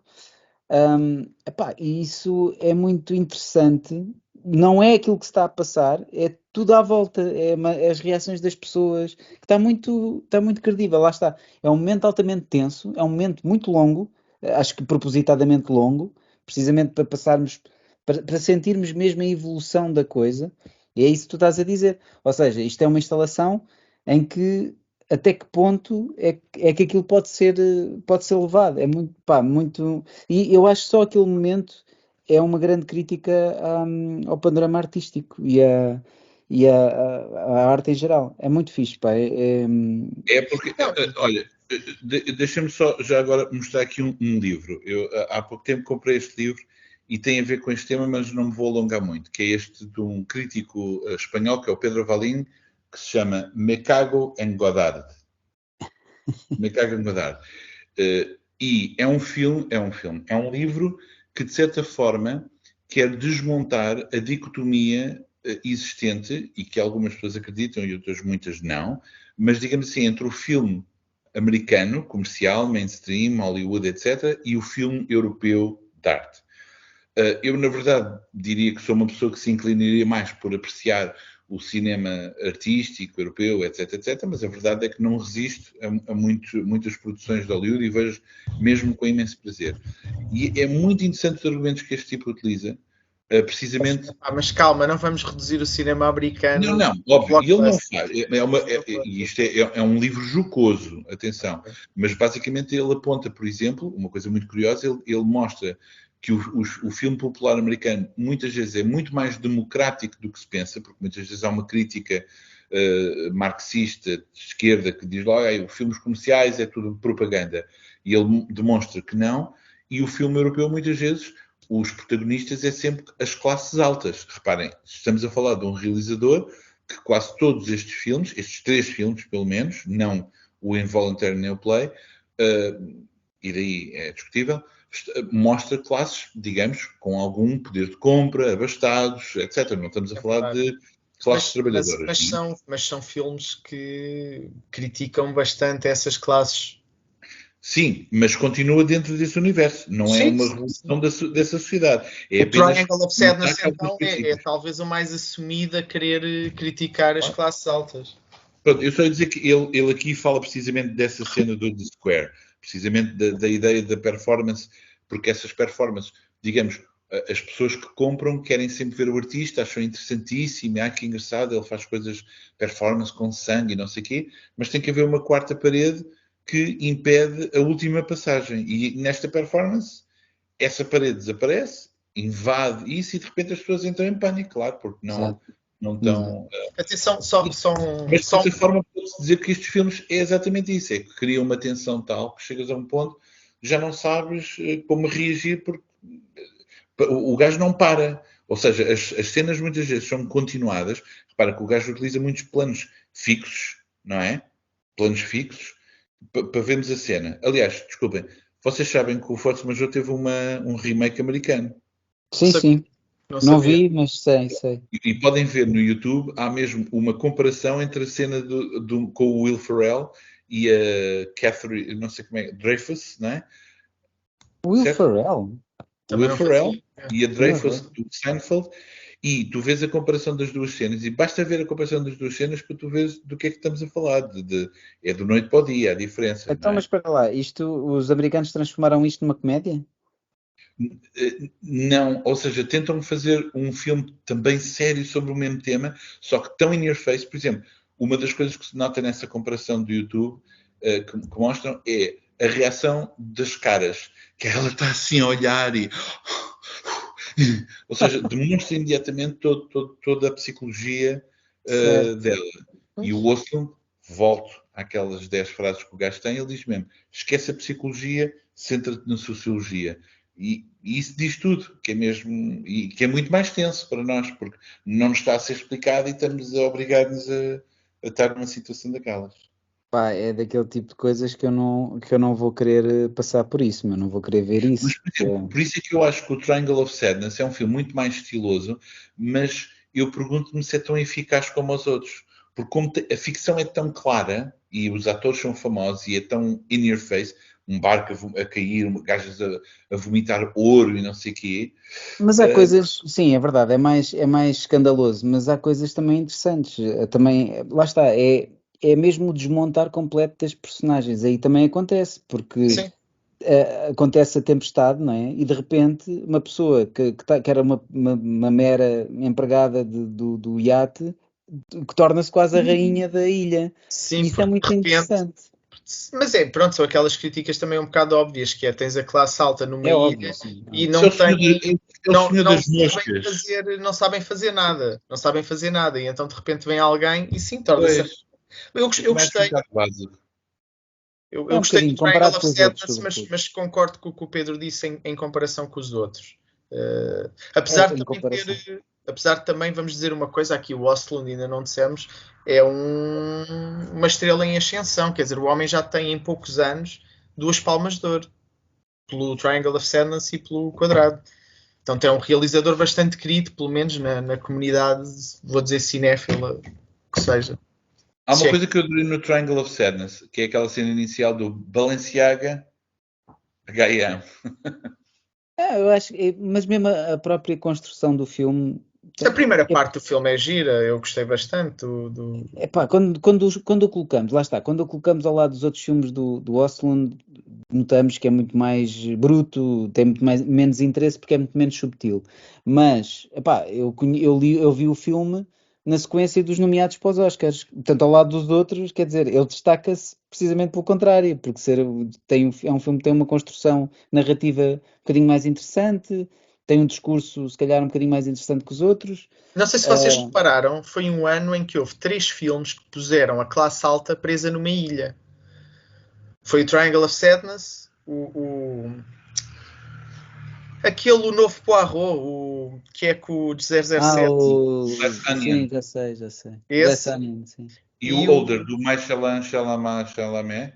E isso é muito interessante. Não é aquilo que se está a passar, é tudo à volta, é as reações das pessoas, que está muito credível, lá está. É um momento altamente tenso, é um momento muito longo, acho que propositadamente longo, precisamente para passarmos, para sentirmos mesmo a evolução da coisa, e é isso que tu estás a dizer. Ou seja, isto é uma instalação em que até que ponto é que aquilo pode ser levado. É muito. E eu acho que só aquele momento é uma grande crítica ao panorama artístico e à arte em geral. É muito fixe, É porque, olha, deixa-me só já agora mostrar aqui um livro. Eu há pouco tempo comprei este livro e tem a ver com este tema, mas não me vou alongar muito, que é este de um crítico espanhol, que é o Pedro Valim, que se chama Me Cago en Godard. Me Cago en Godard. E é um livro que, de certa forma, quer desmontar a dicotomia existente, e que algumas pessoas acreditam e outras muitas não, mas digamos assim, entre o filme americano, comercial, mainstream, Hollywood, etc., e o filme europeu de arte. Eu, na verdade, diria que sou uma pessoa que se inclinaria mais por apreciar o cinema artístico, europeu, etc, etc, mas a verdade é que não resisto a muitas produções de Hollywood e vejo mesmo com imenso prazer. E é muito interessante os argumentos que este tipo utiliza, precisamente... Mas calma, não vamos reduzir o cinema americano. Não, óbvio, e ele não faz. Isto é um livro jocoso, atenção, mas basicamente ele aponta, por exemplo, uma coisa muito curiosa, ele mostra que o filme popular americano muitas vezes é muito mais democrático do que se pensa, porque muitas vezes há uma crítica marxista de esquerda que diz lá, os filmes comerciais é tudo propaganda, e ele demonstra que não, e o filme europeu muitas vezes os protagonistas é sempre as classes altas. Reparem, estamos a falar de um realizador que quase todos estes filmes, estes 3 filmes pelo menos, não o Involuntary New Play, e daí é discutível, mostra classes, digamos, com algum poder de compra, abastados, etc. Não estamos a falar de classes trabalhadoras. Mas são filmes que criticam bastante essas classes. Sim, mas continua dentro desse universo. Não é uma revolução dessa sociedade. É o Triangle of Sadness, então, é talvez o mais assumido a querer criticar as classes altas. Pronto, eu só ia dizer que ele aqui fala precisamente dessa cena do The Square, precisamente da ideia da performance, porque essas performances, digamos, as pessoas que compram querem sempre ver o artista, acham interessantíssimo, que engraçado, ele faz coisas, performance com sangue e não sei o quê, mas tem que haver uma quarta parede que impede a última passagem. E nesta performance, essa parede desaparece, invade isso e de repente as pessoas entram em pânico, claro, porque não estão... Atenção, Mas de certa forma pode-se dizer que estes filmes é exatamente isso, é que criam uma tensão tal que chegas a um ponto já não sabes como reagir porque o gajo não para. Ou seja, as cenas muitas vezes são continuadas. Repara que o gajo utiliza muitos planos fixos, não é? Planos fixos para vermos a cena. Aliás, desculpem, vocês sabem que o Force Majeure teve um remake americano. Sim. Não vi, mas sei. E podem ver no YouTube, há mesmo uma comparação entre a cena com o Will Ferrell e a Catherine, não sei como é, Dreyfus, não é? Will Ferrell? Will Ferrell e a Dreyfus do Seinfeld, e tu vês a comparação das duas cenas, e basta ver a comparação das duas cenas para tu veres do que é que estamos a falar. É do noite para o dia, a diferença. Então, mas espera lá, os americanos transformaram isto numa comédia? Não, ou seja, tentam fazer um filme também sério sobre o mesmo tema, só que tão in your face. Por exemplo, uma das coisas que se nota nessa comparação do YouTube que mostram é a reação das caras, que ela está assim a olhar e... Ou seja, demonstra imediatamente toda a psicologia dela. E o Ostlund, volto àquelas 10 frases que o gajo tem, ele diz mesmo, esquece a psicologia, centra-te na sociologia. E isso diz tudo, que é mesmo, e que é muito mais tenso para nós, porque não nos está a ser explicado e estamos a obrigar-nos a estar numa situação daquelas. Pá, é daquele tipo de coisas que eu não vou querer passar por isso, mas não vou querer ver isso. Mas, por isso é que eu acho que o Triangle of Sadness é um filme muito mais estiloso, mas eu pergunto-me se é tão eficaz como os outros. Porque como a ficção é tão clara, e os atores são famosos, e é tão in your face, um barco a cair, gajas a vomitar ouro e não sei o quê. Mas há coisas, sim, é verdade, é mais escandaloso, mas há coisas também interessantes. Também, lá está, é mesmo o desmontar completo das personagens. Aí também acontece, porque acontece a tempestade, não é? E de repente uma pessoa que era uma mera empregada do iate, que torna-se quase a rainha da ilha. Sim, e isso é muito interessante. Mas pronto, são aquelas críticas também um bocado óbvias, que é, tens a classe alta numa ilha óbvio, sim. E não sabem fazer nada, e então de repente vem alguém e sim, torna-se... Eu gostei. Eu gostei do Triangle of Sadness, mas concordo com o que o Pedro disse em comparação com os outros. Apesar de também, vamos dizer uma coisa, aqui o Ostlund ainda não dissemos, é uma estrela em ascensão, quer dizer, o homem já tem em poucos anos 2 palmas de ouro, pelo Triangle of Sadness e pelo Quadrado. Então é um realizador bastante querido, pelo menos na comunidade, vou dizer cinéfila, que seja. Há uma coisa que eu adorei no Triangle of Sadness, que é aquela cena inicial do Balenciaga H&M. Eu acho, mas mesmo a própria construção do filme... A primeira parte do filme é gira, eu gostei bastante Epá, quando o colocamos, lá está, quando o colocamos ao lado dos outros filmes do Ostlund, notamos que é muito mais bruto, tem muito menos interesse porque é muito menos subtil. Mas, epá, eu vi o filme na sequência dos nomeados para os Oscars, tanto ao lado dos outros, quer dizer, ele destaca-se precisamente pelo contrário, porque é um filme que tem uma construção narrativa um bocadinho mais interessante, tem um discurso se calhar um bocadinho mais interessante que os outros. Não sei se vocês repararam, foi um ano em que houve 3 filmes que puseram a classe alta presa numa ilha. Foi o Triangle of Sadness, aquele novo Poirot, que é com o 007. Sim, já sei. Esse, Onion, sim. E o Older, do Maishalan Chalamet?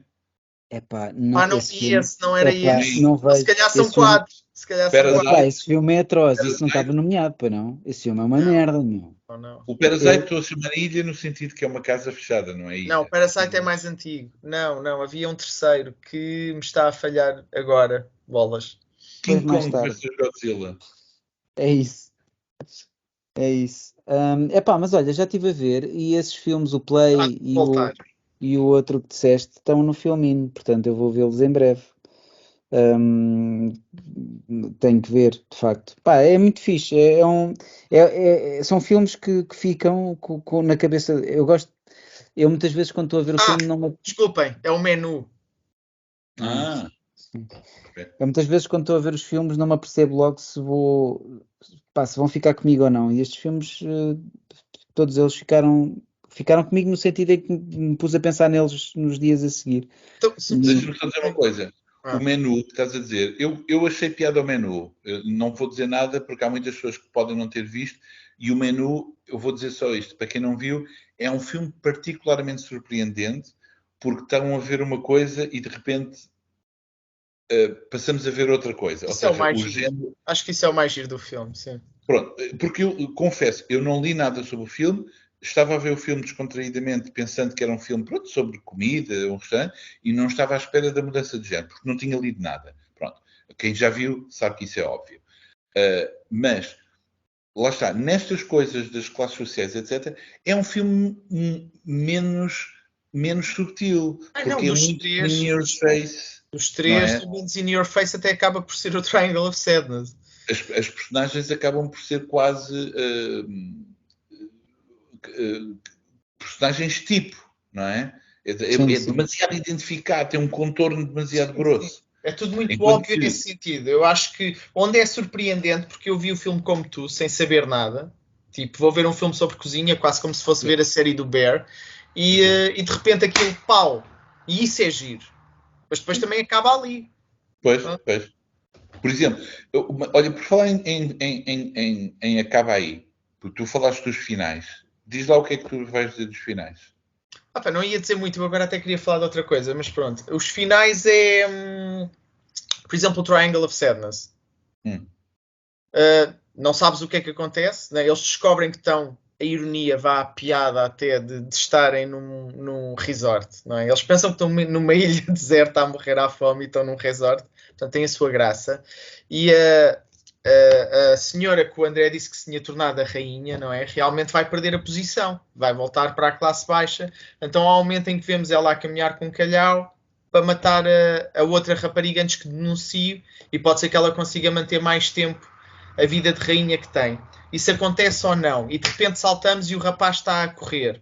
Epá, não, não esse vi filme, esse, não era epá, esse. não Se vejo. calhar são Esse filme, 4. Se calhar são Parasite. 4. epá, esse filme é atroz, isso Parasite. não estava nomeado, para não. Esse filme é uma Não. merda, meu. Não. O Parasite estou a chamar ilha no sentido que é uma casa fechada, não é ilha. Não, o Parasite é mais antigo. Não, havia um terceiro que me está a falhar agora, bolas. Depois King mais Kong tarde. vs Godzilla. É isso. É isso. Epá, mas olha, já estive a ver e esses filmes, o Play Voltar. e o outro que disseste, estão no Filmin, portanto eu vou vê-los em breve. Hum, tenho que ver, de facto. Pá, é muito fixe. São filmes que ficam na cabeça. Eu muitas vezes quando estou a ver o filme não me. Desculpem, é o menu. Sim. Ok. Eu muitas vezes quando estou a ver os filmes não me apercebo logo se vão ficar comigo ou não. E estes filmes, todos eles ficaram comigo no sentido em que me pus a pensar neles nos dias a seguir. Então, Deixa-me só dizer uma coisa. Ah. O menu que estás a dizer, eu achei piada ao menu. Eu não vou dizer nada porque há muitas pessoas que podem não ter visto. E o menu, eu vou dizer só isto, para quem não viu, é um filme particularmente surpreendente porque estão a ver uma coisa e de repente passamos a ver outra coisa. Isso é o mais giro. Acho que isso é o mais giro do filme, sim. Pronto, porque eu confesso, eu não li nada sobre o filme, estava a ver o filme descontraídamente, pensando que era um filme pronto, sobre comida, um restaurante, e não estava à espera da mudança de género, porque não tinha lido nada. Pronto. Quem já viu sabe que isso é óbvio. Mas, lá está, nestas coisas das classes sociais, etc., é um filme menos subtil, porque é muito in your face. Dos três, Não é? o Means in Your Face até acaba por ser o Triangle of Sadness. As personagens acabam por ser quase personagens tipo, não é? É demasiado identificado, tem um contorno demasiado grosso. É tudo muito Enquanto óbvio nesse sentido. Eu acho que onde é surpreendente, porque eu vi o filme como tu, sem saber nada, tipo, vou ver um filme sobre cozinha, quase como se fosse ver a série do Bear, e de repente aquilo pau, e isso é giro. Mas depois também acaba ali. Pois. Por exemplo, olha, por falar em acaba aí, porque tu falaste dos finais, diz lá o que é que tu vais dizer dos finais. Não ia dizer muito, eu agora até queria falar de outra coisa, mas pronto. Os finais é, por exemplo, o Triangle of Sadness. Não sabes o que é que acontece, né? Eles descobrem que estão, a ironia, a piada até de estarem num resort, não é? Eles pensam que estão numa ilha deserta a morrer à fome e estão num resort, portanto tem a sua graça. E a senhora que o André disse que se tinha tornado a rainha, não é? Realmente vai perder a posição, vai voltar para a classe baixa. Então há um momento em que vemos ela a caminhar com um calhau para matar a outra rapariga antes que denuncie, e pode ser que ela consiga manter mais tempo a vida de rainha que tem. Isso acontece ou não? E de repente saltamos e o rapaz está a correr.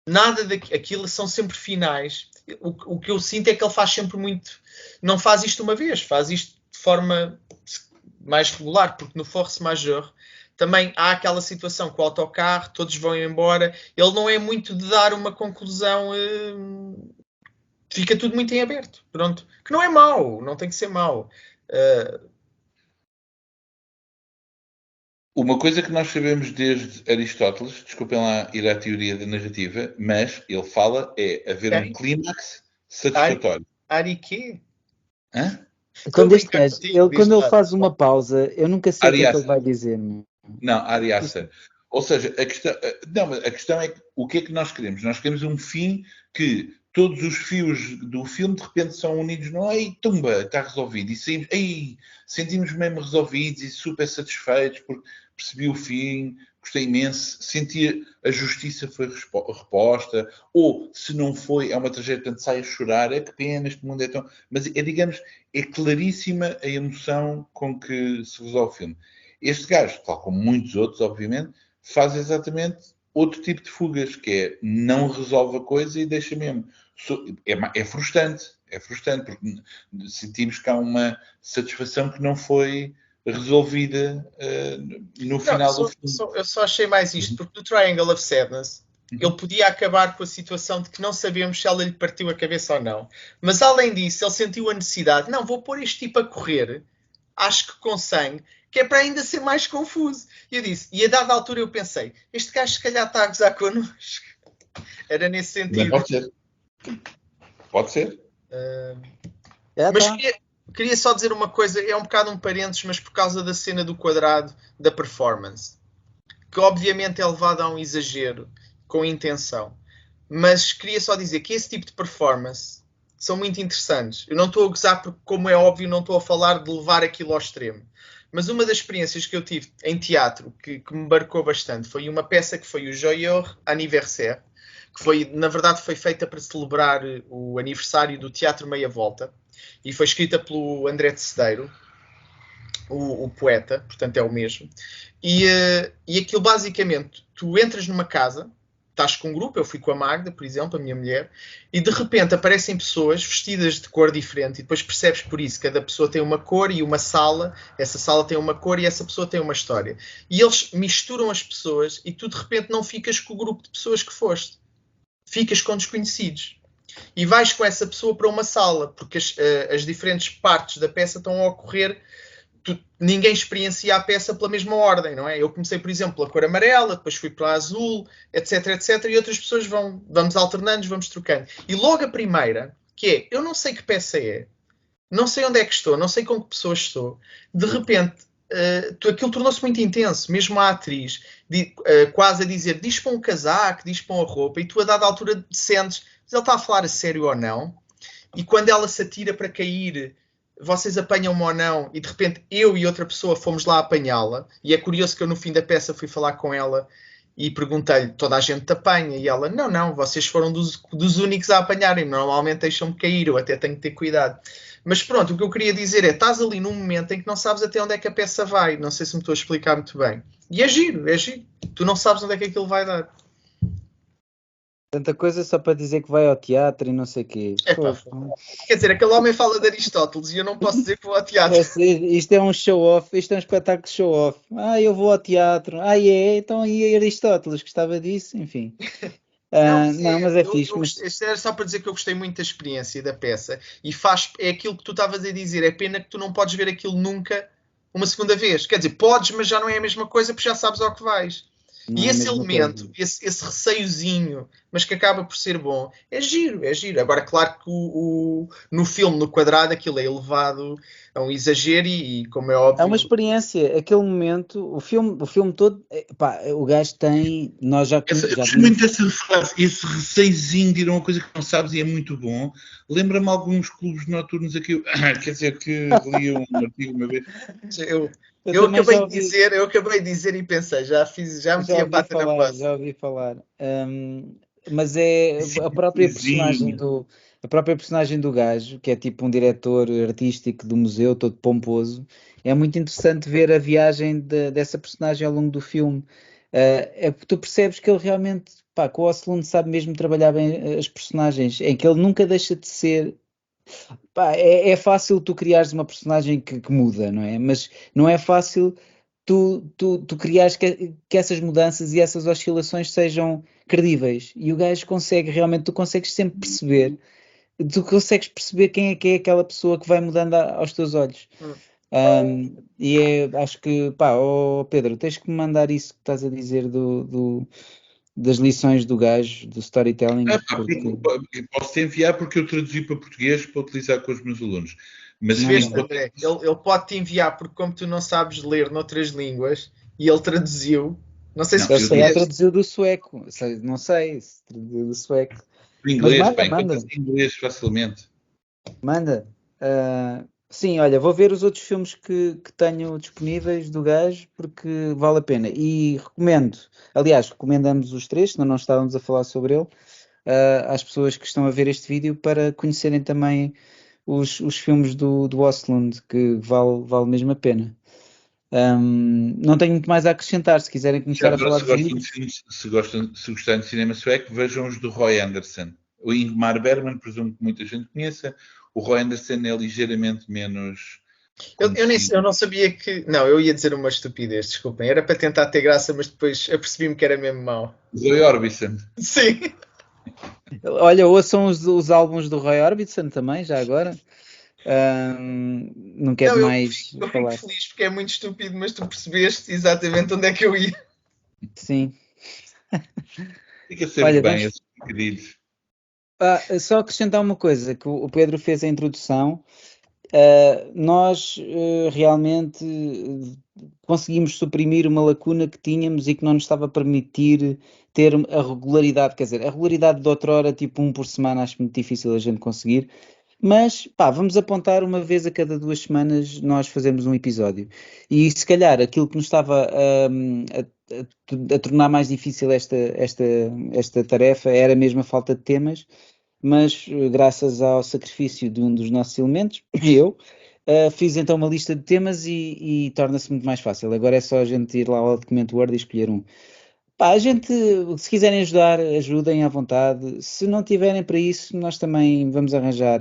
Nada daquilo, são sempre finais. O que eu sinto é que ele faz sempre muito... Não faz isto uma vez, faz isto de forma mais regular, porque no Force Majeure também há aquela situação com o autocarro, todos vão embora. Ele não é muito de dar uma conclusão... Fica tudo muito em aberto. Pronto. Que não é mau, não tem que ser mau. Uma coisa que nós sabemos desde Aristóteles, desculpem lá ir à teoria da narrativa, mas ele fala é haver um clímax satisfatório. Ariquê? Hã? Quando ele faz uma pausa, eu nunca sei o que é que ele vai dizer. Não, Ariaça. Ou seja, a questão é o que é que nós queremos? Nós queremos um fim que todos os fios do filme de repente são unidos, não é? E tumba, está resolvido. E saímos, sentimos mesmo resolvidos e super satisfeitos porque percebi o fim, gostei imenso, senti a justiça foi reposta, ou se não foi, é uma tragédia, portanto sai a chorar, é que pena, este mundo é tão... Mas digamos, é claríssima a emoção com que se resolve o filme. Este gajo, tal como muitos outros, obviamente, faz exatamente outro tipo de fugas, que é não resolve a coisa e deixa mesmo. É frustrante, porque sentimos que há uma satisfação que não foi resolvida no final do filme. Eu só achei mais isto, porque no Triangle of Sadness ele podia acabar com a situação de que não sabemos se ela lhe partiu a cabeça ou não. Mas além disso, ele sentiu a necessidade, não, vou pôr este tipo a correr, acho que com sangue, que é para ainda ser mais confuso. E eu disse, e a dada altura eu pensei, este gajo se calhar está a gozar connosco. Era nesse Também sentido. pode ser. Pode ser. Mas queria só dizer uma coisa, é um bocado um parênteses, mas por causa da cena do quadrado da performance, que obviamente é levado a um exagero, com intenção. Mas queria só dizer que esse tipo de performance são muito interessantes. Eu não estou a gozar porque, como é óbvio, não estou a falar de levar aquilo ao extremo. Mas uma das experiências que eu tive em teatro, que me marcou bastante, foi uma peça que foi o Joyeux Anniversaire, que foi, na verdade, foi feita para celebrar o aniversário do Teatro Meia Volta, e foi escrita pelo André de Cedeiro, o poeta, portanto é o mesmo. E aquilo basicamente, tu entras numa casa, estás com um grupo, eu fui com a Magda, por exemplo, a minha mulher, e de repente aparecem pessoas vestidas de cor diferente, e depois percebes por isso, cada pessoa tem uma cor e uma sala, essa sala tem uma cor e essa pessoa tem uma história. E eles misturam as pessoas e tu de repente não ficas com o grupo de pessoas que foste. Ficas com desconhecidos. E vais com essa pessoa para uma sala, porque as diferentes partes da peça estão a ocorrer. Ninguém experiencia a peça pela mesma ordem, não é? Eu comecei, por exemplo, pela cor amarela, depois fui para a azul, etc, etc, e outras pessoas vamos alternando, vamos trocando. E logo a primeira, que é, eu não sei que peça é, não sei onde é que estou, não sei com que pessoas estou, de repente, aquilo tornou-se muito intenso, mesmo a atriz, quase a dizer, diz para um casaco, diz para uma roupa, e tu a dada altura sentes, mas ele está a falar a sério ou não? E quando ela se atira para cair, vocês apanham-me ou não, e de repente eu e outra pessoa fomos lá apanhá-la, e é curioso que eu no fim da peça fui falar com ela e perguntei-lhe, toda a gente te apanha? E ela, não, vocês foram dos únicos a apanharem, normalmente deixam-me cair, eu até tenho que ter cuidado. Mas pronto, o que eu queria dizer é, estás ali num momento em que não sabes até onde é que a peça vai, não sei se me estou a explicar muito bem. E é giro, tu não sabes onde é que aquilo vai dar. Tanta coisa só para dizer que vai ao teatro e não sei o quê. Quer dizer, aquele homem fala de Aristóteles e eu não posso dizer que vou ao teatro. Isto é um show-off, isto é um espetáculo de show-off. Eu vou ao teatro. Então e Aristóteles gostava disso, enfim. Não, mas é fixe. Isto era só para dizer que eu gostei muito da experiência da peça e é aquilo que tu estavas a dizer. É pena que tu não podes ver aquilo nunca uma segunda vez. Quer dizer, podes, mas já não é a mesma coisa porque já sabes ao que vais. Não e é esse elemento, esse receiozinho, mas que acaba por ser bom, é giro. Agora, claro que no filme, no quadrado, aquilo é elevado a um exagero e como é óbvio... É uma experiência, aquele momento, o filme todo, o gajo tem, nós já Eu gosto muito dessa frase, esse receiozinho de ir a uma coisa que não sabes e é muito bom. Lembra-me alguns clubes noturnos aqui, quer dizer, que li um artigo uma vez. Eu acabei de dizer e pensei, já meti a pata na poça. Já ouvi falar. Mas é a própria personagem do gajo, que é tipo um diretor artístico do museu, todo pomposo. É muito interessante ver a viagem dessa personagem ao longo do filme. É porque tu percebes que ele realmente, que o Oslund sabe mesmo trabalhar bem as personagens, em que ele nunca deixa de ser. É fácil tu criares uma personagem que muda, não é? Mas não é fácil tu criares que essas mudanças e essas oscilações sejam credíveis. E o gajo consegue, realmente, tu consegues sempre perceber, quem é que é aquela pessoa que vai mudando aos teus olhos. Acho que, Pedro, tens que me mandar isso que estás a dizer das lições do gajo, do storytelling. Posso-te enviar porque eu traduzi para português para utilizar com os meus alunos. Mas André, ele pode-te enviar porque como tu não sabes ler noutras línguas e ele traduziu, não sei se ele traduziu do sueco, não sei se traduziu do sueco. Inglês, manda. Inglês facilmente. Manda. Sim, olha, vou ver os outros filmes que tenho disponíveis do gajo porque vale a pena. E recomendamos os três, senão não estávamos a falar sobre ele, às pessoas que estão a ver este vídeo para conhecerem também os filmes do Oslund, que vale mesmo a pena. Não tenho muito mais a acrescentar. Se quiserem começar a falar de filmes, se gostarem de cinema sueco, vejam os do Roy Andersson. O Ingmar Bergman, presumo que muita gente conheça. O Roy Andersson é ligeiramente menos... Eu não sabia que... Não, eu ia dizer uma estupidez, desculpem. Era para tentar ter graça, mas depois apercebi-me que era mesmo mau. Roy Orbison. Sim. Olha, ouçam os álbuns do Roy Orbison também, já agora. Não quero mais falar. Eu fico feliz porque é muito estúpido, mas tu percebeste exatamente onde é que eu ia. Sim. Fica sempre bem. queridos. Só acrescentar uma coisa, que o Pedro fez a introdução. Nós realmente conseguimos suprimir uma lacuna que tínhamos e que não nos estava a permitir ter a regularidade, quer dizer, a regularidade de outrora, tipo 1 por semana, acho muito difícil a gente conseguir, mas pá, vamos apontar uma vez a cada 2 semanas nós fazemos um episódio. E se calhar aquilo que nos estava a tornar mais difícil esta tarefa era mesmo a falta de temas, mas graças ao sacrifício de um dos nossos elementos, eu, fiz então uma lista de temas e torna-se muito mais fácil. Agora é só a gente ir lá ao documento Word e escolher um. Pá, a gente, se quiserem ajudar, ajudem à vontade. Se não tiverem para isso, nós também vamos arranjar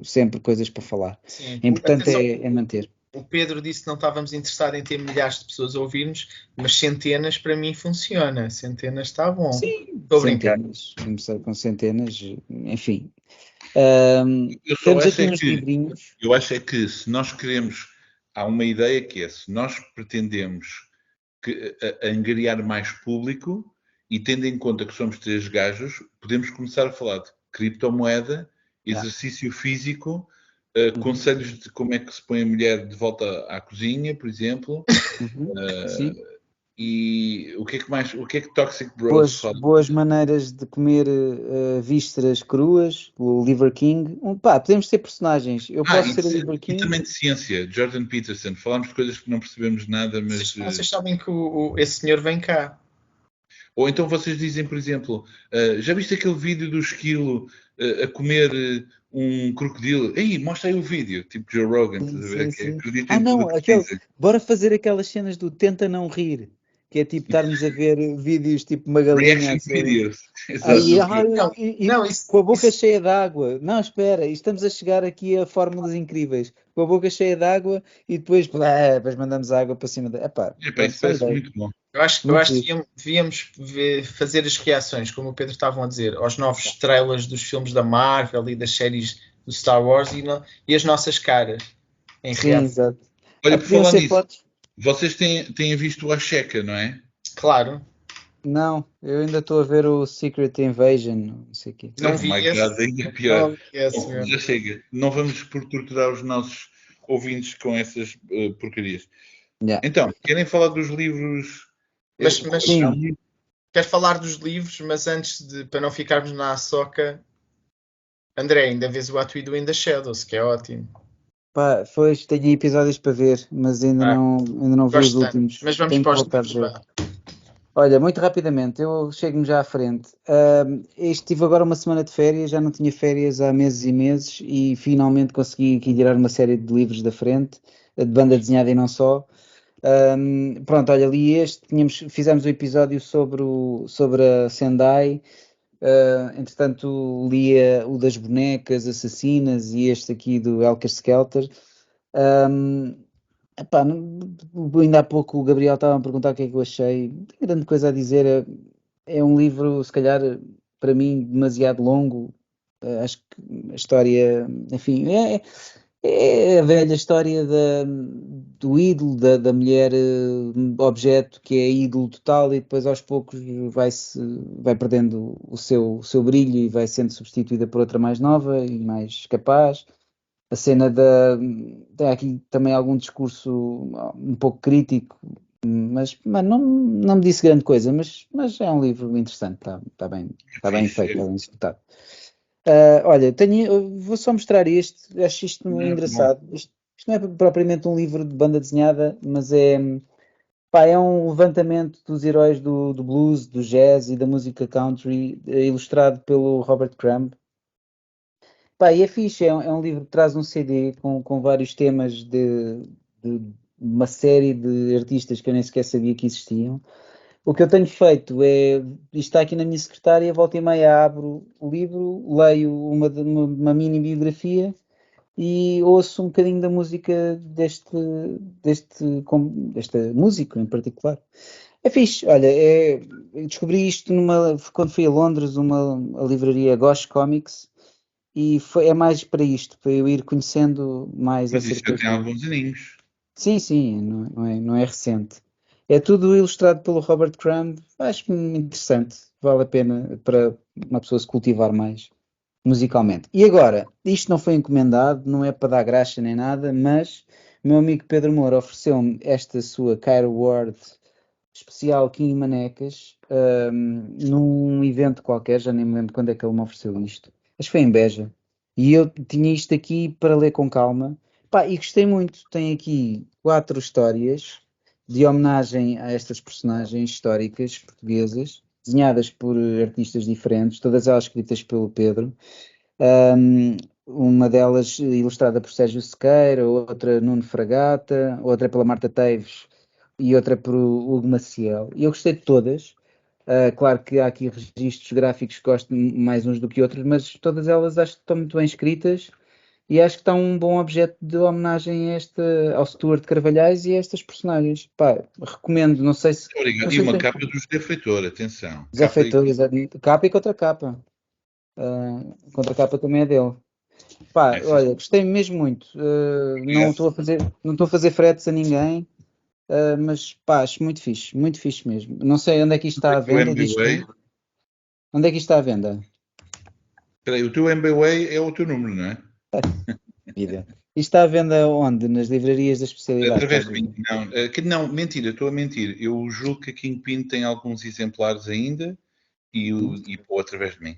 sempre coisas para falar. Sim. O importante Atenção, é manter. o Pedro disse que não estávamos interessados em ter milhares de pessoas a ouvir-nos, mas centenas para mim funciona. Centenas está bom. Sim, Estou a brincar. centenas. Começar com centenas, enfim. Eu só Temos acho aqui é uns que, livrinhos. eu acho é que se nós queremos, há uma ideia que é, se nós pretendemos angariar mais público e tendo em conta que somos 3 gajos, podemos começar a falar de criptomoeda, exercício físico, conselhos de como é que se põe a mulher de volta à cozinha, por exemplo, Sim. e o que é que mais, o que é que Toxic Bros fala? Boas maneiras de comer vísceras cruas, o Liver King. Podemos ter personagens. Eu posso ser o Liver E King. também de ciência, Jordan Peterson. Falámos de coisas que não percebemos nada, mas... Vocês sabem que esse senhor vem cá. Ou então vocês dizem, por exemplo, já viste aquele vídeo do esquilo a comer um crocodilo? Ei, mostra aí o vídeo, tipo Joe Rogan, estás a ver? Sim. Acreditem em tudo Não, o que dizem. bora fazer aquelas cenas do tenta não rir, que é tipo estarmos a ver vídeos tipo uma galinha Reaction assim. videos. Aí, Exato. com a boca cheia de água. Não, espera, estamos a chegar aqui a fórmulas incríveis. Com a boca cheia de água e depois mandamos a água para cima. Epá, Pronto, isso são parece ideias. muito bom. Eu acho Muito que devíamos fazer as reações, como o Pedro estavam a dizer, aos novos trailers dos filmes da Marvel e das séries do Star Wars e as nossas caras em Sim, reação. exato. Olha, por Podiam falar ser nisso, fotos? vocês têm visto o Checa, não é? Claro, Não, eu ainda estou a ver o Secret Invasion, não sei o quê. não Oh vi my esse. God, ainda pior. Não vi esse, Bom, meu. já chega. Não vamos por torturar os nossos ouvintes com essas porcarias. Yeah. Então, querem falar dos livros? Mas Sim. quero falar dos livros, mas antes para não ficarmos na açoca, André, ainda vês o What We Do in the Shadows, que é ótimo. Tenho episódios para ver, mas ainda não vi os Gosto tanto. últimos. Mas vamos Tenho para que os voltar a livros, ver. vá. Olha, muito rapidamente, eu chego-me já à frente. Estive agora uma semana de férias, já não tinha férias há meses e meses e finalmente consegui aqui tirar uma série de livros da frente, de banda desenhada e não só. Pronto, olha, li fizemos um episódio sobre a Sendai. Entretanto, lia o das bonecas assassinas e este aqui do Helter Skelter. Ainda há pouco o Gabriel estava a perguntar o que é que eu achei. Não tenho grande coisa a dizer. É um livro, se calhar, para mim, demasiado longo. Acho que a história, enfim, é a velha história do ídolo, da mulher objeto que é ídolo total e depois aos poucos vai perdendo o seu brilho e vai sendo substituída por outra mais nova e mais capaz. A cena tem aqui também algum discurso um pouco crítico, mas não me disse grande coisa, mas é um livro interessante, está bem feito, está bem executado. Olha, eu vou só mostrar este, acho isto engraçado. Isto não é propriamente um livro de banda desenhada, mas é um levantamento dos heróis do blues, do jazz e da música country, ilustrado pelo Robert Crumb. E é fixe, é um livro que traz um CD com vários temas de uma série de artistas que eu nem sequer sabia que existiam. O que eu tenho feito isto está aqui na minha secretária, volta e meia abro o livro, leio uma mini biografia e ouço um bocadinho da música deste músico em particular. É fixe, olha, eu descobri isto quando fui a Londres, a livraria Gosh Comics, e é mais para isto, para eu ir conhecendo mais Mas isso acerca já tem alguns aninhos. Sim, não é recente. É tudo ilustrado pelo Robert Crumb. Acho interessante. Vale a pena para uma pessoa se cultivar mais musicalmente. E agora, isto não foi encomendado, não é para dar graxa nem nada, mas o meu amigo Pedro Moura ofereceu-me esta sua Cairo Ward especial aqui em Manecas, num evento qualquer, já nem me lembro quando é que ele me ofereceu isto. Acho que foi em Beja. E eu tinha isto aqui para ler com calma. Pá, e gostei muito. Tem aqui 4 histórias de homenagem a estas personagens históricas portuguesas, desenhadas por artistas diferentes, todas elas escritas pelo Pedro. Uma delas ilustrada por Sérgio Sequeira, outra Nuno Fragata, outra pela Marta Teves e outra por Hugo Maciel. E eu gostei de todas. Claro que há aqui registros gráficos que gosto mais uns do que outros, mas todas elas acho que estão muito bem escritas e acho que está um bom objeto de homenagem ao Stuart Carvalhais e a estas personagens. Pá, recomendo, não sei se... Obrigado. Não E sei se uma é capa do José Feitor, atenção. José Capa e... Feitor, capa e contracapa. Contracapa também é dele. Pá, É, sim, olha, gostei mesmo muito. Não estou a fazer fretes a ninguém, mas pá, acho muito fixe mesmo. Não sei onde é que isto está à o teu venda, diz MBWay, tu. Onde é que isto está à venda? espera aí, o teu MBWay é o teu número, não é? Vida. Isto está à venda onde? Nas livrarias da especialidade? Através Estás a de mim. dizer? Não, mentira, estou a mentir. Eu julgo que a Kingpin tem alguns exemplares ainda e pô através de mim.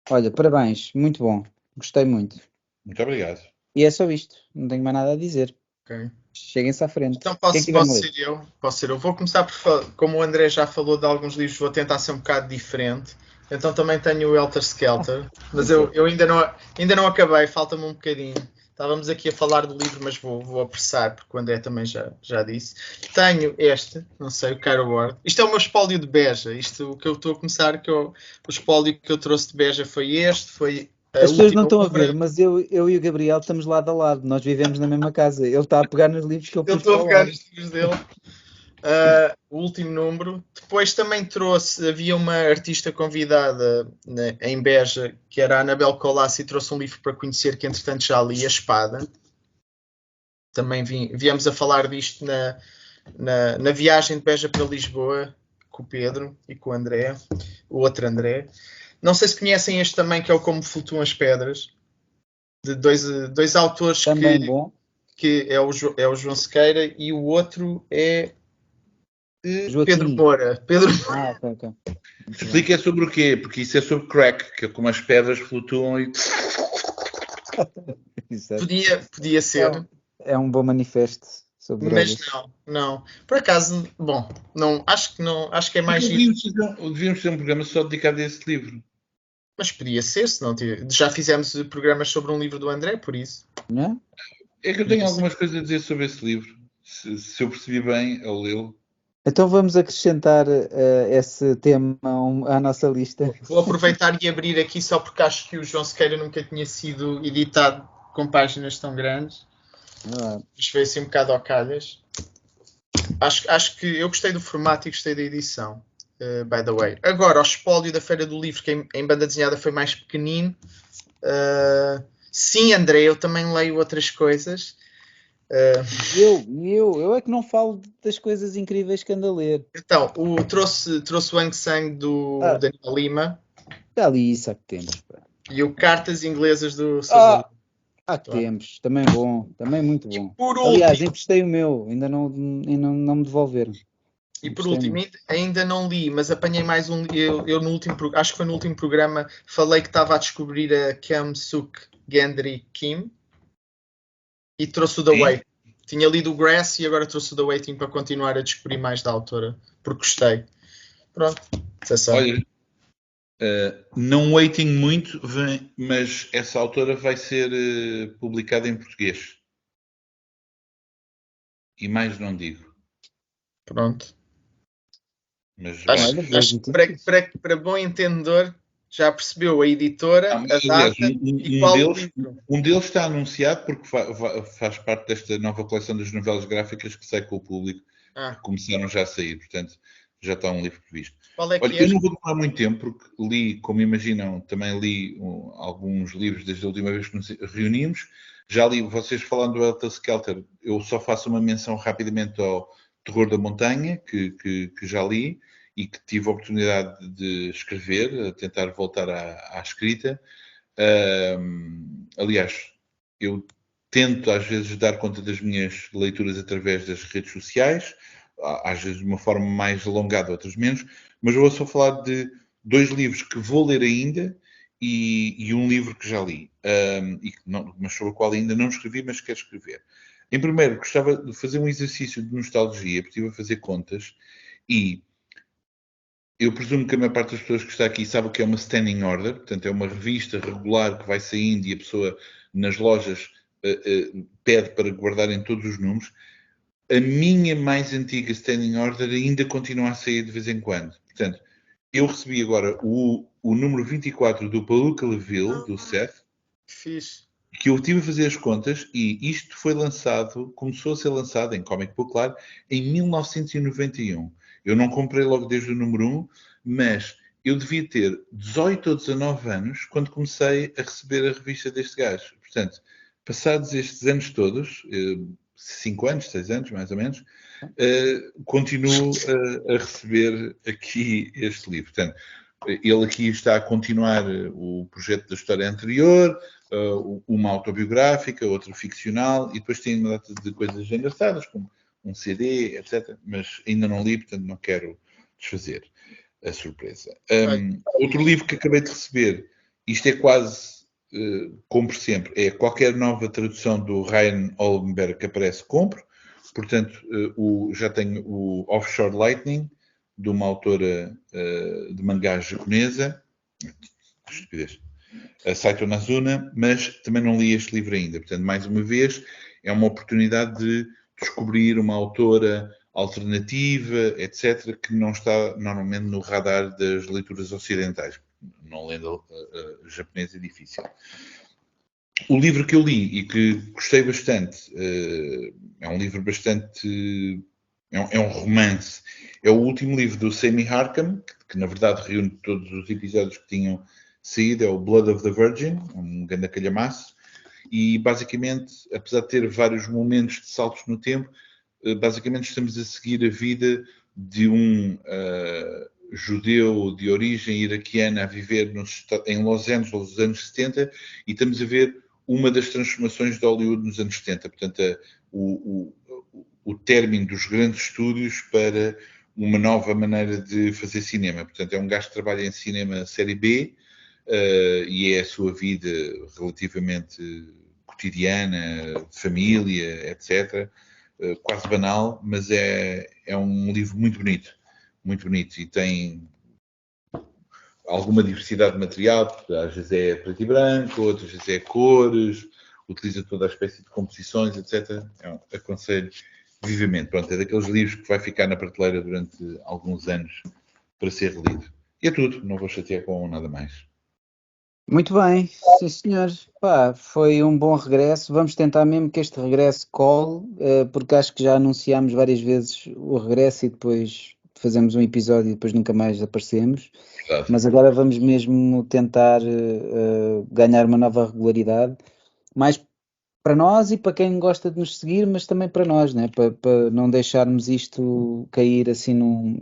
Olha, parabéns, muito bom. Gostei muito. Muito obrigado. E é só isto, não tenho mais nada a dizer. Ok. Cheguem-se à frente. Então Quem posso, quiser me posso ler? ser eu? Posso ser eu. Vou começar por como o André já falou de alguns livros, vou tentar ser um bocado diferente. Então também tenho o Helter Skelter, mas eu ainda não acabei, falta-me um bocadinho. Estávamos aqui a falar do livro, mas vou apressar, porque o André também já disse. Tenho este, não sei, o Cairo Ward. Isto é o meu espólio de Beja. Isto o que eu estou a começar, o espólio que eu trouxe de Beja foi este, foi a As pessoas não última estão a obra. ver, mas eu e o Gabriel estamos lado a lado. Nós vivemos na mesma casa. Ele está a pegar nos livros que eu Eu pus estou para a o pegar lado. nos livros dele. O último número. Depois também havia uma artista convidada em Beja, que era a Anabel Colassi, e trouxe um livro para conhecer, que entretanto já li, A Espada. Também viemos a falar disto na viagem de Beja para Lisboa, com o Pedro e com o André, o outro André. Não sei se conhecem este também, que é o Como Flutuam as Pedras, de dois autores Também bom. que é o João Sequeira, e o outro é Pedro Joaquim. Moura. Pedro Ok. Muito bem. Explica é sobre o quê? Porque isso é sobre crack, que é como as pedras flutuam e... Exato. podia ser, É um bom manifesto sobre mas drogas. não. Por acaso, bom, não, acho que é mais giro, Devíamos ter um programa só dedicado a esse livro. mas podia ser, se não tiver. Já fizemos programas sobre um livro do André, por isso. Não é? É que eu tenho algumas coisas a dizer sobre esse livro. Se eu percebi bem ao lê-lo. Então vamos acrescentar esse tema à nossa lista. Vou aproveitar e abrir aqui só porque acho que o João Sequeira nunca tinha sido editado com páginas tão grandes. Isto foi assim um bocado ao calhas. Acho que eu gostei do formato e gostei da edição. By the way. Agora, o espólio da Feira do Livro, que em banda desenhada foi mais pequenino. Sim, André, eu também leio outras coisas. Eu é que não falo das coisas incríveis que ando a ler. Então, trouxe o Hang Sang do Daniel Lima Já li isso há que tempos. Pá. e o Cartas Inglesas do Sousa. Há que tempos. Também bom. Também muito bom. Por Aliás, último, emprestei o meu. Ainda não me devolveram. E por último, ainda não li, mas apanhei mais um. Eu no último, acho que foi no último programa, falei que estava a descobrir a Kam Suk Gendry Kim e trouxe o The Sim. Waiting. Tinha lido o Grass e agora trouxe o The Waiting para continuar a descobrir mais da autora, porque gostei. Pronto, é só. Olha, não waiting muito, mas essa autora vai ser publicada em português. E mais não digo. Pronto. Mas Acho que para bom entendedor já percebeu a editora, a data e qual o livro. Um deles está anunciado porque faz parte desta nova coleção das novelas gráficas que sai com o público. Que começaram já a sair, portanto já está um livro previsto. Qual é que Olha, eu não vou demorar muito tempo porque li, como imaginam, também li alguns livros desde a última vez que nos reunimos. Já li, vocês falando do Helter Skelter, eu só faço uma menção rapidamente ao Terror da Montanha, que já li e que tive a oportunidade de escrever, a tentar voltar à escrita. Aliás, eu tento às vezes dar conta das minhas leituras através das redes sociais, às vezes de uma forma mais alongada, outras menos, mas eu vou só falar de 2 livros que vou ler ainda e um livro que já li, mas sobre o qual ainda não escrevi, mas quero escrever. Em primeiro, gostava de fazer um exercício de nostalgia, porque estive a fazer contas e eu presumo que a maior parte das pessoas que está aqui sabe o que é uma standing order, portanto é uma revista regular que vai saindo e a pessoa nas lojas pede para guardarem todos os números. A minha mais antiga standing order ainda continua a sair de vez em quando. Portanto, eu recebi agora o número 24 do Palookaville, do Seth, Fixe. que eu tive a fazer as contas e isto foi lançado, começou a ser lançado em Comic Book Claro em 1991. Eu não comprei logo desde o número 1, mas eu devia ter 18 ou 19 anos quando comecei a receber a revista deste gajo. Portanto, passados estes anos todos, 5 anos, 6 anos mais ou menos, continuo a receber aqui este livro. Portanto, ele aqui está a continuar o projeto da história anterior, uma autobiográfica, outra ficcional, e depois tem uma data de coisas engraçadas, como um CD, etc. Mas ainda não li, portanto não quero desfazer a surpresa. Outro livro que acabei de receber, isto é quase, compro sempre, é qualquer nova tradução do Ryan Oldenberg que aparece, compro. Portanto, já tenho o Offshore Lightning, de uma autora de mangá japonesa, estupidez, a Saito Nazuna, mas também não li este livro ainda. Portanto, mais uma vez, é uma oportunidade de descobrir uma autora alternativa, etc., que não está normalmente no radar das leituras ocidentais. Não lendo japonês é difícil. O livro que eu li e que gostei bastante, é um livro bastante... É um romance. É o último livro do Sammy Harkham, que na verdade reúne todos os episódios que tinham saído, é o Blood of the Virgin, um grande calhamaço, e basicamente, apesar de ter vários momentos de saltos no tempo, basicamente estamos a seguir a vida de um judeu de origem iraquiana a viver em Los Angeles nos anos 70 e estamos a ver uma das transformações de Hollywood nos anos 70. Portanto, o término dos grandes estúdios para uma nova maneira de fazer cinema. Portanto, é um gajo que trabalha em cinema série B e é a sua vida relativamente cotidiana, de família, etc. Quase banal, mas é um livro muito bonito e tem alguma diversidade de material, porque às vezes é preto e branco, outras vezes é cores, utiliza toda a espécie de composições, etc. Aconselho vivamente. Pronto, é daqueles livros que vai ficar na prateleira durante alguns anos para ser relido. E é tudo, não vou chatear com nada mais. Muito bem, sim senhor. Pá, foi um bom regresso. Vamos tentar mesmo que este regresso cole, porque acho que já anunciámos várias vezes o regresso e depois fazemos um episódio e depois nunca mais aparecemos. Verdade. Mas agora vamos mesmo tentar ganhar uma nova regularidade, mais para nós e para quem gosta de nos seguir, mas também para nós, né? Para não deixarmos isto cair assim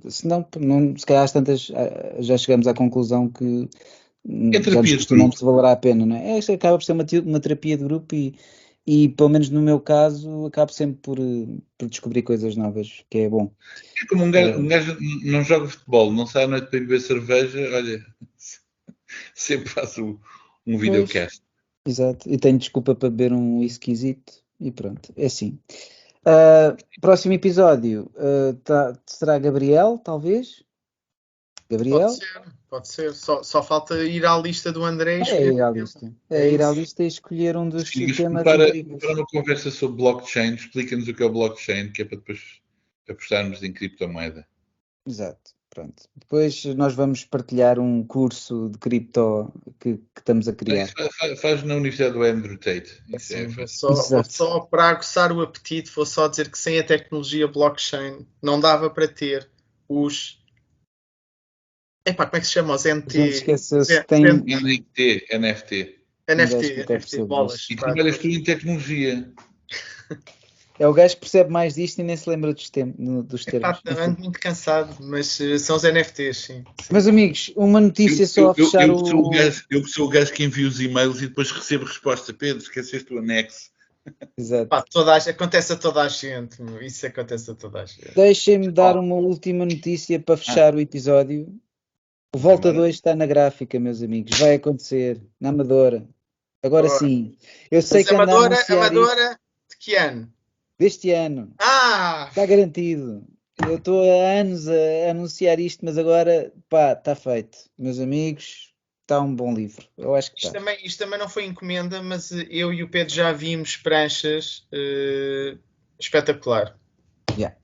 senão, se calhar às tantas já chegamos à conclusão que já nos questionamos se valerá a pena, não é? Esta acaba por ser uma terapia de grupo e pelo menos no meu caso acabo sempre por descobrir coisas novas, que é bom. É como um gajo não joga futebol, não sai à noite para beber cerveja, olha, sempre faço um videocast. Exato, e tenho desculpa para beber um esquisito e pronto, é assim. Próximo episódio será Gabriel, talvez? Gabriel? Pode ser. Só falta ir à lista do André e escolher. Ir à lista e escolher um dos temas. Para uma conversa sobre blockchain, explica-nos o que é o blockchain, que é para depois apostarmos em criptomoeda. Exato. Pronto. Depois nós vamos partilhar um curso de cripto que estamos a criar. Faz na Universidade do Andrew Tate. Só para aguçar o apetite, vou só dizer que sem a tecnologia blockchain não dava para ter os... Epá, como é que se chama? Os NFT. NFT, bolas. E trabalhas tu em tecnologia. É o gajo que percebe mais disto e nem se lembra dos Epá, termos. ando muito cansado, mas são os NFTs, sim. Meus amigos, uma notícia só a fechar eu que sou o gajo que envia os e-mails e depois recebo resposta. Pedro, esqueceste o anexo. Exato. Pá, acontece a toda a gente, meu. Isso acontece a toda a gente. Deixem-me dar uma última notícia para fechar o episódio. O Volta 2 está na gráfica, meus amigos. Vai acontecer, na Amadora. Agora Boa. sim. Eu sei Mas que anda a anunciar isto Amadora, de que ano? deste ano. Ah! Está garantido. Eu estou há anos a anunciar isto, mas agora, pá, está feito. Meus amigos, está um bom livro. Eu acho que está. Isto também não foi encomenda, mas eu e o Pedro já vimos pranchas espetacular. Yeah.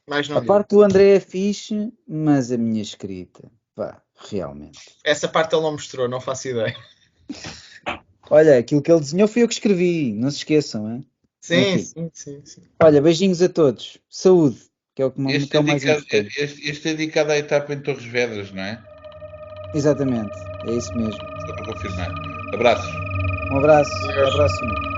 Mais não A digo. parte do André é fixe, mas a minha escrita, pá, realmente. Essa parte ele não mostrou, não faço ideia. Olha, aquilo que ele desenhou foi eu que escrevi, não se esqueçam, hein? Sim, Enfim. sim. Olha, beijinhos a todos. Saúde, que é o, que Este é é o mais importante. este é dedicado à etapa em Torres Vedras, não é? Exatamente, é isso mesmo. Só para confirmar. Abraços. Um abraço, até à próxima.